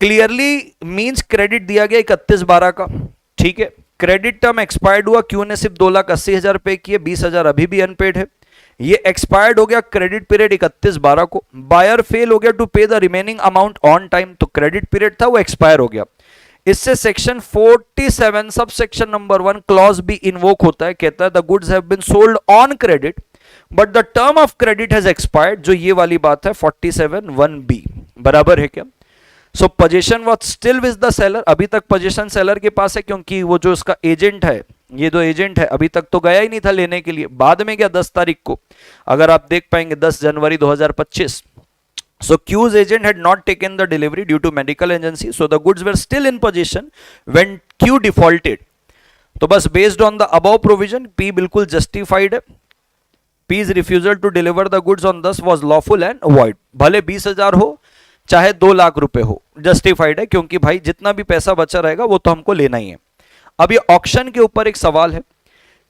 क्लियरली मींस क्रेडिट दिया गया 31/12 का, ठीक है। क्रेडिट टर्म एक्सपायर्ड हुआ, क्यू ने सिर्फ 2,80,000 पे किए, 20,000 अभी भी अनपेड है, ये एक्सपायर्ड हो गया क्रेडिट पीरियड 31/12 को। बायर फेल हो गया to pay the remaining amount on time, तो क्रेडिट पीरियड था वो एक्सपायर हो गया। इससे section 47 sub section number 1 clause B invoke होता है, कहता है the goods have been sold on credit but the term of credit has expired, जो ये वाली बात है 47(1)(b), बराबर है क्या। So position was still with the seller, अभी तक पोजीशन सेलर के पास है क्योंकि वो जो उसका एजेंट है, ये जो एजेंट है अभी तक तो गया ही नहीं था लेने के लिए, बाद में गया 10 तारीख को, अगर आप देख पाएंगे 10 जनवरी 2025। So Q's agent had not taken the delivery due to medical emergency, so the goods were still in possession when Q defaulted. तो बस based on the above provision, P बिल्कुल justified है, P's refusal to deliver the goods on thus was lawful and void. भले 20,000 हो चाहे 2 लाख रुपए हो, justified है क्योंकि भाई जितना भी पैसा बचा रहेगा वो तो हमको लेना ही है। अब ये ऑक्शन के ऊपर एक सवाल है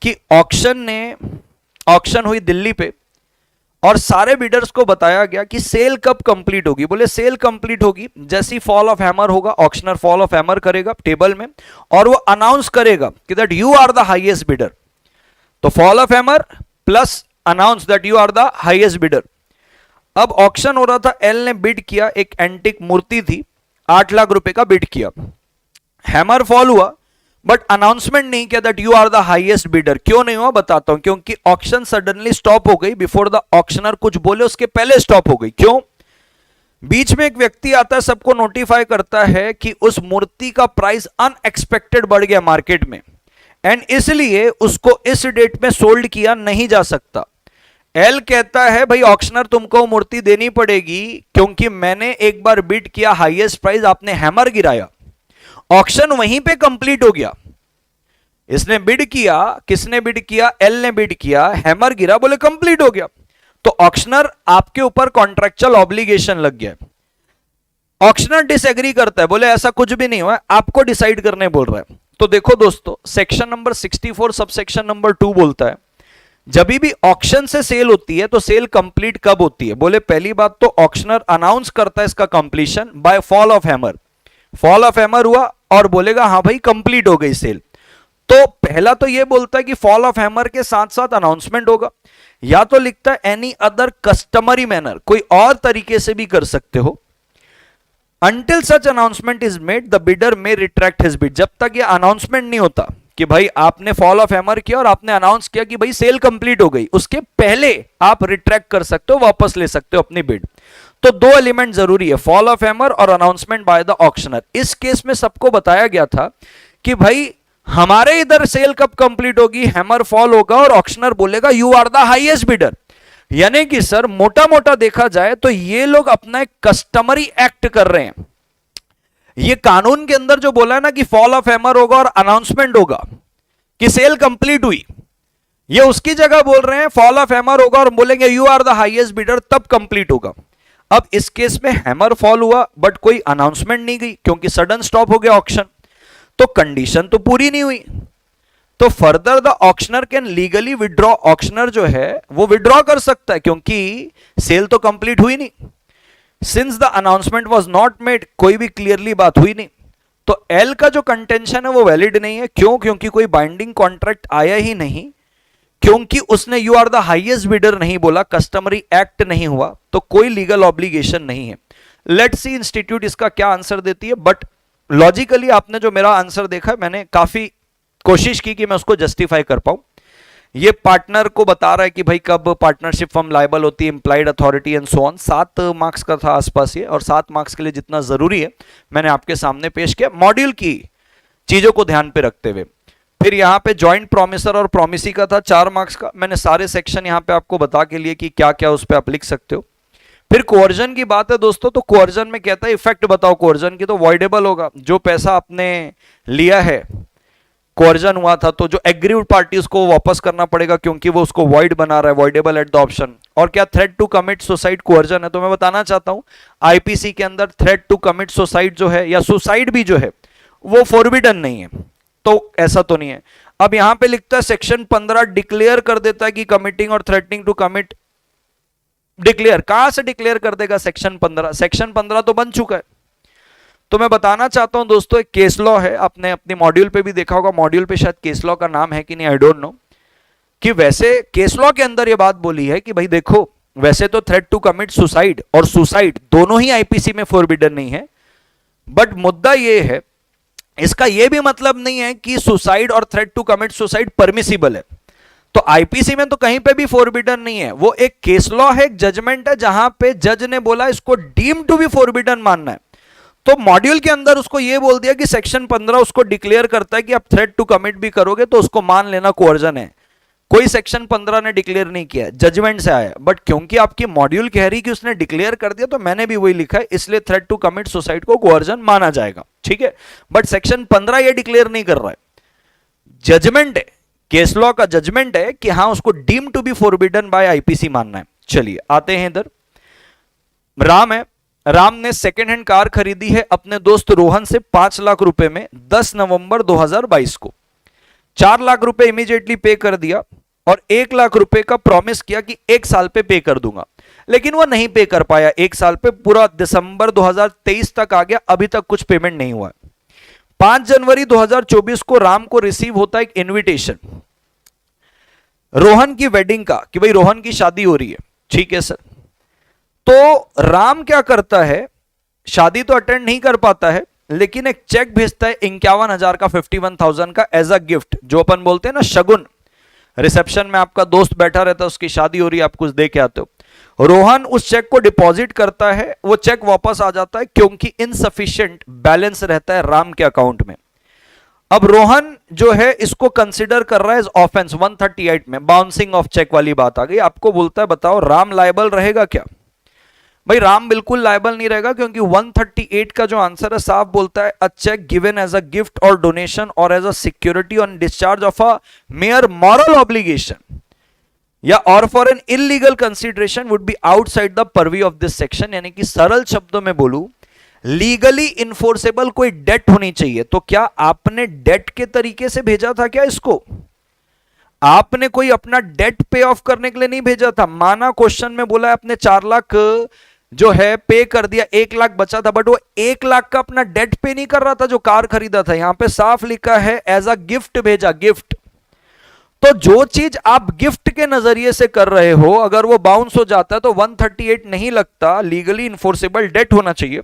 कि ऑक्शन हुई दिल्ली पे और सारे बिडर्स को बताया गया कि सेल कब कंप्लीट होगी। बोले सेल कंप्लीट होगी जैसी फॉल ऑफ हैमर होगा, ऑक्शनर फॉल ऑफ हैमर करेगा टेबल में और वो अनाउंस करेगा कि that you are the highest bidder. तो fall of hammer plus announce that you are the highest bidder. अब ऑक्शन हो रहा था, एल ने बिड किया, एक एंटिक मूर्ति थी, 8 लाख रुपए का बिड किया, हैमर फॉल हुआ बट अनाउंसमेंट नहीं किया that you are the highest bidder. क्यों नहीं हुआ बताता हूं, क्योंकि ऑक्शन सडनली स्टॉप हो गई, बिफोर द ऑक्शनर कुछ बोले उसके पहले स्टॉप हो गई। क्यों, बीच में एक व्यक्ति आता है, सबको नोटिफाई करता है कि उस मूर्ति का प्राइस अनएक्सपेक्टेड बढ़ गया मार्केट में एंड इसलिए उसको इस डेट में सोल्ड किया नहीं जा सकता। एल कहता है भाई ऑक्शनर तुमको मूर्ति देनी पड़ेगी क्योंकि मैंने एक बार बिड किया हाईएस्ट प्राइस, आपने हैमर गिराया, ऑक्शन वहीं पे कंप्लीट हो गया। इसने बिड किया, किसने बिड किया? एल ने बिड किया, हैमर गिरा, बोले कंप्लीट हो गया। तो ऑक्शनर आपके ऊपर कॉन्ट्रेक्चुअल ऑब्लिगेशन लग गया। ऑक्शनर डिसएग्री करता है, बोले ऐसा कुछ भी नहीं हुआ, आपको डिसाइड करने बोल रहा है। तो देखो दोस्तों, सेक्शन नंबर 64 सबसेक्शन नंबर 2 बोलता है जब भी ऑक्शन से सेल होती है तो सेल कंप्लीट कब होती है? बोले पहली बात तो ऑक्शनर अनाउंस करता है इसका completion by fall of hammer. Fall of hammer हुआ और बोलेगा हाँ भाई कंप्लीट हो गई सेल। तो पहला तो ये बोलता है कि फॉल ऑफ हैमर के साथ साथ अनाउंसमेंट होगा, या तो लिखता है एनी अदर कस्टमरी मैनर, कोई और तरीके से भी कर सकते हो। Until such announcement is made, the bidder may retract his bid। जब तक ये अनाउंसमेंट नहीं होता कि भाई आपने फॉल ऑफ हैमर किया और आपने अनाउंस किया कि भाई सेल कंप्लीट हो गई, उसके पहले आप रिट्रैक्ट कर सकते हो, वापस ले सकते हो अपनी बिड। तो दो एलिमेंट जरूरी है, फॉल ऑफ हैमर और अनाउंसमेंट बाय द ऑक्शनर। इस केस में सबको बताया गया था कि भाई हमारे इधर सेल कब कंप्लीट होगी, हैमर फॉल होगा और ऑक्शनर बोलेगा you are the highest bidder. यानी कि सर मोटा मोटा देखा जाए तो ये लोग अपना एक कस्टमरी एक्ट कर रहे हैं। ये कानून के अंदर जो बोला है ना कि फॉल ऑफ हैमर होगा और अनाउंसमेंट होगा कि सेल कंप्लीट हुई, ये उसकी जगह बोल रहे हैं फॉल ऑफ हैमर होगा और बोलेंगे you are the highest bidder, तब कंप्लीट होगा। अब इस केस में हैमर फॉल हुआ बट कोई अनाउंसमेंट नहीं गई क्योंकि सडन स्टॉप हो गया ऑक्शन, तो कंडीशन तो पूरी नहीं हुई। तो further the auctioneer can legally withdraw, auctioneer जो है वो विड्रॉ कर सकता है क्योंकि सेल तो कंप्लीट हुई नहीं। Since the announcement was not made, कोई भी क्लियरली बात हुई नहीं, तो एल का जो कंटेंशन है वो वैलिड नहीं है। क्यों? क्योंकि कोई बाइंडिंग कॉन्ट्रैक्ट आया ही नहीं, क्योंकि उसने you are the highest bidder नहीं बोला, कस्टमरी एक्ट नहीं हुआ, तो कोई लीगल ऑब्लिगेशन नहीं है। लेट्स सी इंस्टीट्यूट इसका क्या आंसर देती है, बट लॉजिकली आपने जो मेरा आंसर देखा, मैंने काफी कोशिश की कि मैं उसको जस्टिफाई कर पाऊं। ये पार्टनर को बता रहा है कि भाई कब पार्टनरशिप फर्म लायबल होती है, implied authority and so on. 7 marks का था आसपास ये, और 7 मार्क्स के लिए जितना जरूरी है मैंने आपके सामने पेश किया मॉड्यूल की चीजों को ध्यान पे रखते हुए। फिर यहाँ पे ज्वाइंट प्रोमिसर और प्रोमिसी का था 4 मार्क्स का, मैंने सारे सेक्शन यहाँ पे आपको बता के लिए कि क्या क्या उस पर आप लिख सकते हो। फिर कोअर्जन की बात है दोस्तों, तो कोअर्जन में कहता है इफेक्ट बताओ कोअर्जन की, तो वॉइडेबल होगा, जो पैसा आपने लिया है कोअर्जन हुआ था तो जो एग्रीव्ड पार्टी उसको वापस करना पड़ेगा क्योंकि वो उसको वॉइड बना रहा है, वॉइडेबल एट द ऑप्शन। और क्या threat to commit suicide coercion है, तो मैं बताना चाहता हूं आईपीसी के अंदर थ्रेट टू कमिट सुसाइड जो है या सुसाइड भी जो है वो फॉरबिडन नहीं है, तो ऐसा तो नहीं है। अब यहां पे लिखता है सेक्शन 15 डिक्लेयर कर देता है कि कमिटिंग और थ्रेटनिंग टू कमिट, डिक्लेयर कहां से डिक्लेयर कर देगा? सेक्शन 15, सेक्शन 15 तो बन चुका है। तो मैं बताना चाहता हूं दोस्तों, एक केस लॉ है, आपने अपने मॉड्यूल पे भी देखा होगा, मॉड्यूल पे शायद केस लॉ का नाम है कि नहीं आई डोंट नो, कि वैसे केस लॉ के अंदर ये बात बोली है कि भाई देखो वैसे तो थ्रेट टू कमिट सुसाइड और सुसाइड दोनों ही आईपीसी में फॉरबिडन नहीं है, बट मुद्दा ये है, इसका ये भी मतलब नहीं है कि सुसाइड और threat to commit suicide permissible है। तो आईपीसी में तो कहीं पे भी फॉरबिडन नहीं है, वो एक केस लॉ है, एक जजमेंट है जहां पे जज ने बोला इसको डीम टू बी फॉरबिडन मानना है। तो मॉड्यूल के अंदर उसको ये बोल दिया कि सेक्शन 15 उसको डिक्लेयर करता है कि आप थ्रेट टू कमिट भी करोगे तो उसको मान लेना कोअर्जन है। कोई सेक्शन 15 ने डिक्लेयर नहीं किया, जजमेंट से आया, बट क्योंकि आपकी मॉड्यूल कह रही कि उसने डिक्लेयर कर दिया तो मैंने भी वही लिखा है, इसलिए थ्रेट टू कमिट सुसाइड को कोअर्जन माना जाएगा, ठीक है। बट सेक्शन 15 ये डिक्लेयर नहीं कर रहा है, जजमेंट है, केस लॉ का जजमेंट है कि हाँ उसको deem to be forbidden by IPC मानना है। चलिए आते हैं इधर, राम है, राम ने सेकेंड हैंड कार खरीदी है अपने दोस्त रोहन से 5 लाख रुपए में 10 नवंबर 2022 को। 4 लाख रुपए इमीडिएटली पे कर दिया और 1 लाख रुपए का प्रॉमिस किया कि 1 साल पे पे कर दूंगा, लेकिन वो नहीं पे कर पाया 1 साल पे, पूरा दिसंबर 2023 तक आ गया, अभी तक कुछ पेमेंट नहीं हुआ। 5 जनवरी 2024 को राम को रिसीव होता है एक इन्विटेशन रोहन की वेडिंग का कि भाई रोहन की शादी हो रही है, ठीक है सर। तो राम क्या करता है, शादी तो अटेंड नहीं कर पाता है, लेकिन एक चेक भेजता है 51,000 का, 51,000 का एज अ गिफ्ट, जो अपन बोलते हैं ना शगुन। रिसेप्शन में आपका दोस्त बैठा रहता है, उसकी शादी हो रही है, आप कुछ दे के आते हो, रोहन उस चेक को डिपॉजिट करता है, वो चेक वापस आ जाता है क्योंकि इनसफिशिएंट बैलेंस रहता है राम के अकाउंट में। अब रोहन जो है इसको कंसिडर कर रहा है एज ऑफेंस 138 में, बाउंसिंग ऑफ चेक वाली बात आ गई। आपको बोलता है बताओ राम लायबल रहेगा क्या? भाई राम बिल्कुल लायबल नहीं रहेगा, क्योंकि 138 का जो आंसर है साफ बोलता है a cheque given as a gift or donation or as a security on discharge of a mere moral obligation या or for an illegal consideration would be outside the purview of this section. यानी कि सरल शब्दों में बोलूं, legally enforceable कोई date होनी चाहिए। तो क्या आपने डेट के तरीके से भेजा था क्या इसको? आपने कोई अपना डेट पे ऑफ करने के लिए नहीं भेजा था। माना क्वेश्चन में बोला है आपने 4 लाख जो है पे कर दिया, 1 लाख बचा था, बट वो 1 लाख का अपना डेट पे नहीं कर रहा था जो कार खरीदा था। यहां पे साफ लिखा है एज अ गिफ्ट भेजा, गिफ्ट। तो जो चीज आप गिफ्ट के नजरिए से कर रहे हो, अगर वो बाउंस हो जाता है तो 138 नहीं लगता, लीगली इन्फोर्सेबल डेट होना चाहिए।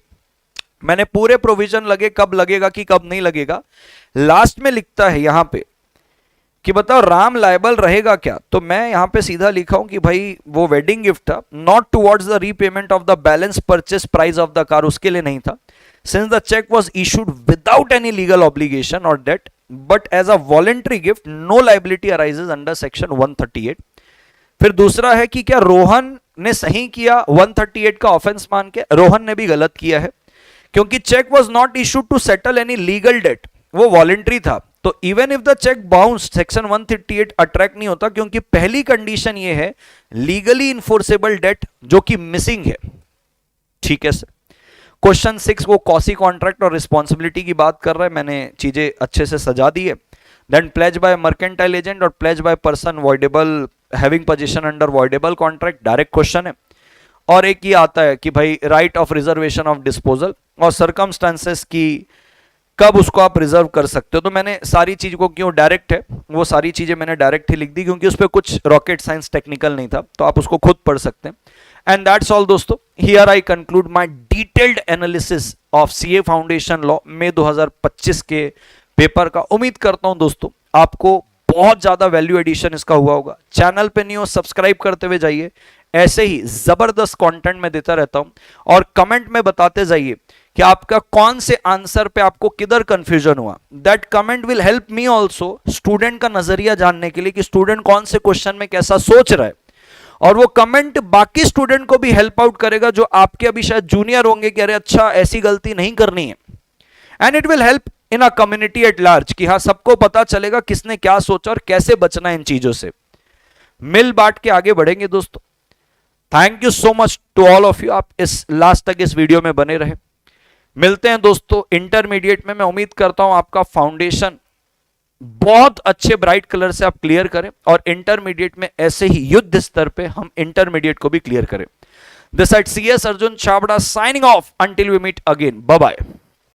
मैंने पूरे प्रोविजन लगे कब लगेगा कि कब नहीं लगेगा, लास्ट में लिखता है यहां पे कि बताओ राम लायबल रहेगा क्या। तो मैं यहां पे सीधा लिखा हूं कि भाई वो वेडिंग गिफ्ट था, not towards the repayment of the balance purchase price of the car, उसके लिए नहीं था। Since the cheque was issued without any legal obligation or debt but as a voluntary gift, no liability arises under section 138। फिर दूसरा है कि क्या रोहन ने सही किया 138 का ऑफेंस मान के? रोहन ने भी गलत किया है, क्योंकि cheque was not issued to settle any legal debt, वो वॉलेंट्री था। तो even if the cheque bounce, section 138 attract नहीं होता, क्योंकि पहली कंडीशन ये है लीगली इन्फोर्सेबल डेट जो कि मिसिंग है। ठीक है सर। क्वेश्चन 6 वो कॉसी कॉन्ट्रैक्ट और रिस्पॉन्सिबिलिटी की बात कर रहा है, मैंने चीजें अच्छे से सजा दी है। Then pledge by mercantile agent और pledge by person voidable having position under voidable contract, direct question है। और एक ये आता है कि भाई right of reservation of disposal और सर्कमस्टांसेस की कब उसको आप रिजर्व कर सकते हो। तो मैंने सारी चीज को, क्यों डायरेक्ट है वो सारी चीजें मैंने डायरेक्ट ही लिख दी, क्योंकि उस पर कुछ रॉकेट साइंस टेक्निकल नहीं था, तो आप उसको खुद पढ़ सकते हैं। एंड दैट्स ऑल दोस्तों, here I conclude my detailed analysis of CA foundation law May 2025 के पेपर का। उम्मीद करता हूं दोस्तों आपको बहुत ज्यादा वैल्यू एडिशन इसका हुआ होगा। चैनल पे नहीं हो सब्सक्राइब करते हुए जाइए, ऐसे ही जबरदस्त कंटेंट में देता रहता हूं। और कमेंट में बताते जाइए कि आपका कौन से आंसर पे आपको किधर कंफ्यूजन हुआ। That comment will help me also student का नजरिया जानने के लिए कि स्टूडेंट कौन से क्वेश्चन में कैसा सोच रहा है, और वो कमेंट बाकी स्टूडेंट को भी हेल्प आउट करेगा जो आपके अभी शायद जूनियर होंगे कि अरे अच्छा ऐसी गलती नहीं करनी है। And it will help in a community at large कि हाँ सबको पता चलेगा किसने क्या सोचा और कैसे बचना है इन चीजों से। मिल बांट के आगे बढ़ेंगे दोस्तों। Thank you so much to all of you, आप इस लास्ट तक इस वीडियो में बने रहे। मिलते हैं दोस्तों इंटरमीडिएट में। मैं उम्मीद करता हूं आपका फाउंडेशन बहुत अच्छे ब्राइट कलर से आप क्लियर करें, और इंटरमीडिएट में ऐसे ही युद्ध स्तर पे हम इंटरमीडिएट को भी क्लियर करें। This side CS Arjun Chhabra signing off until we meet again, bye bye.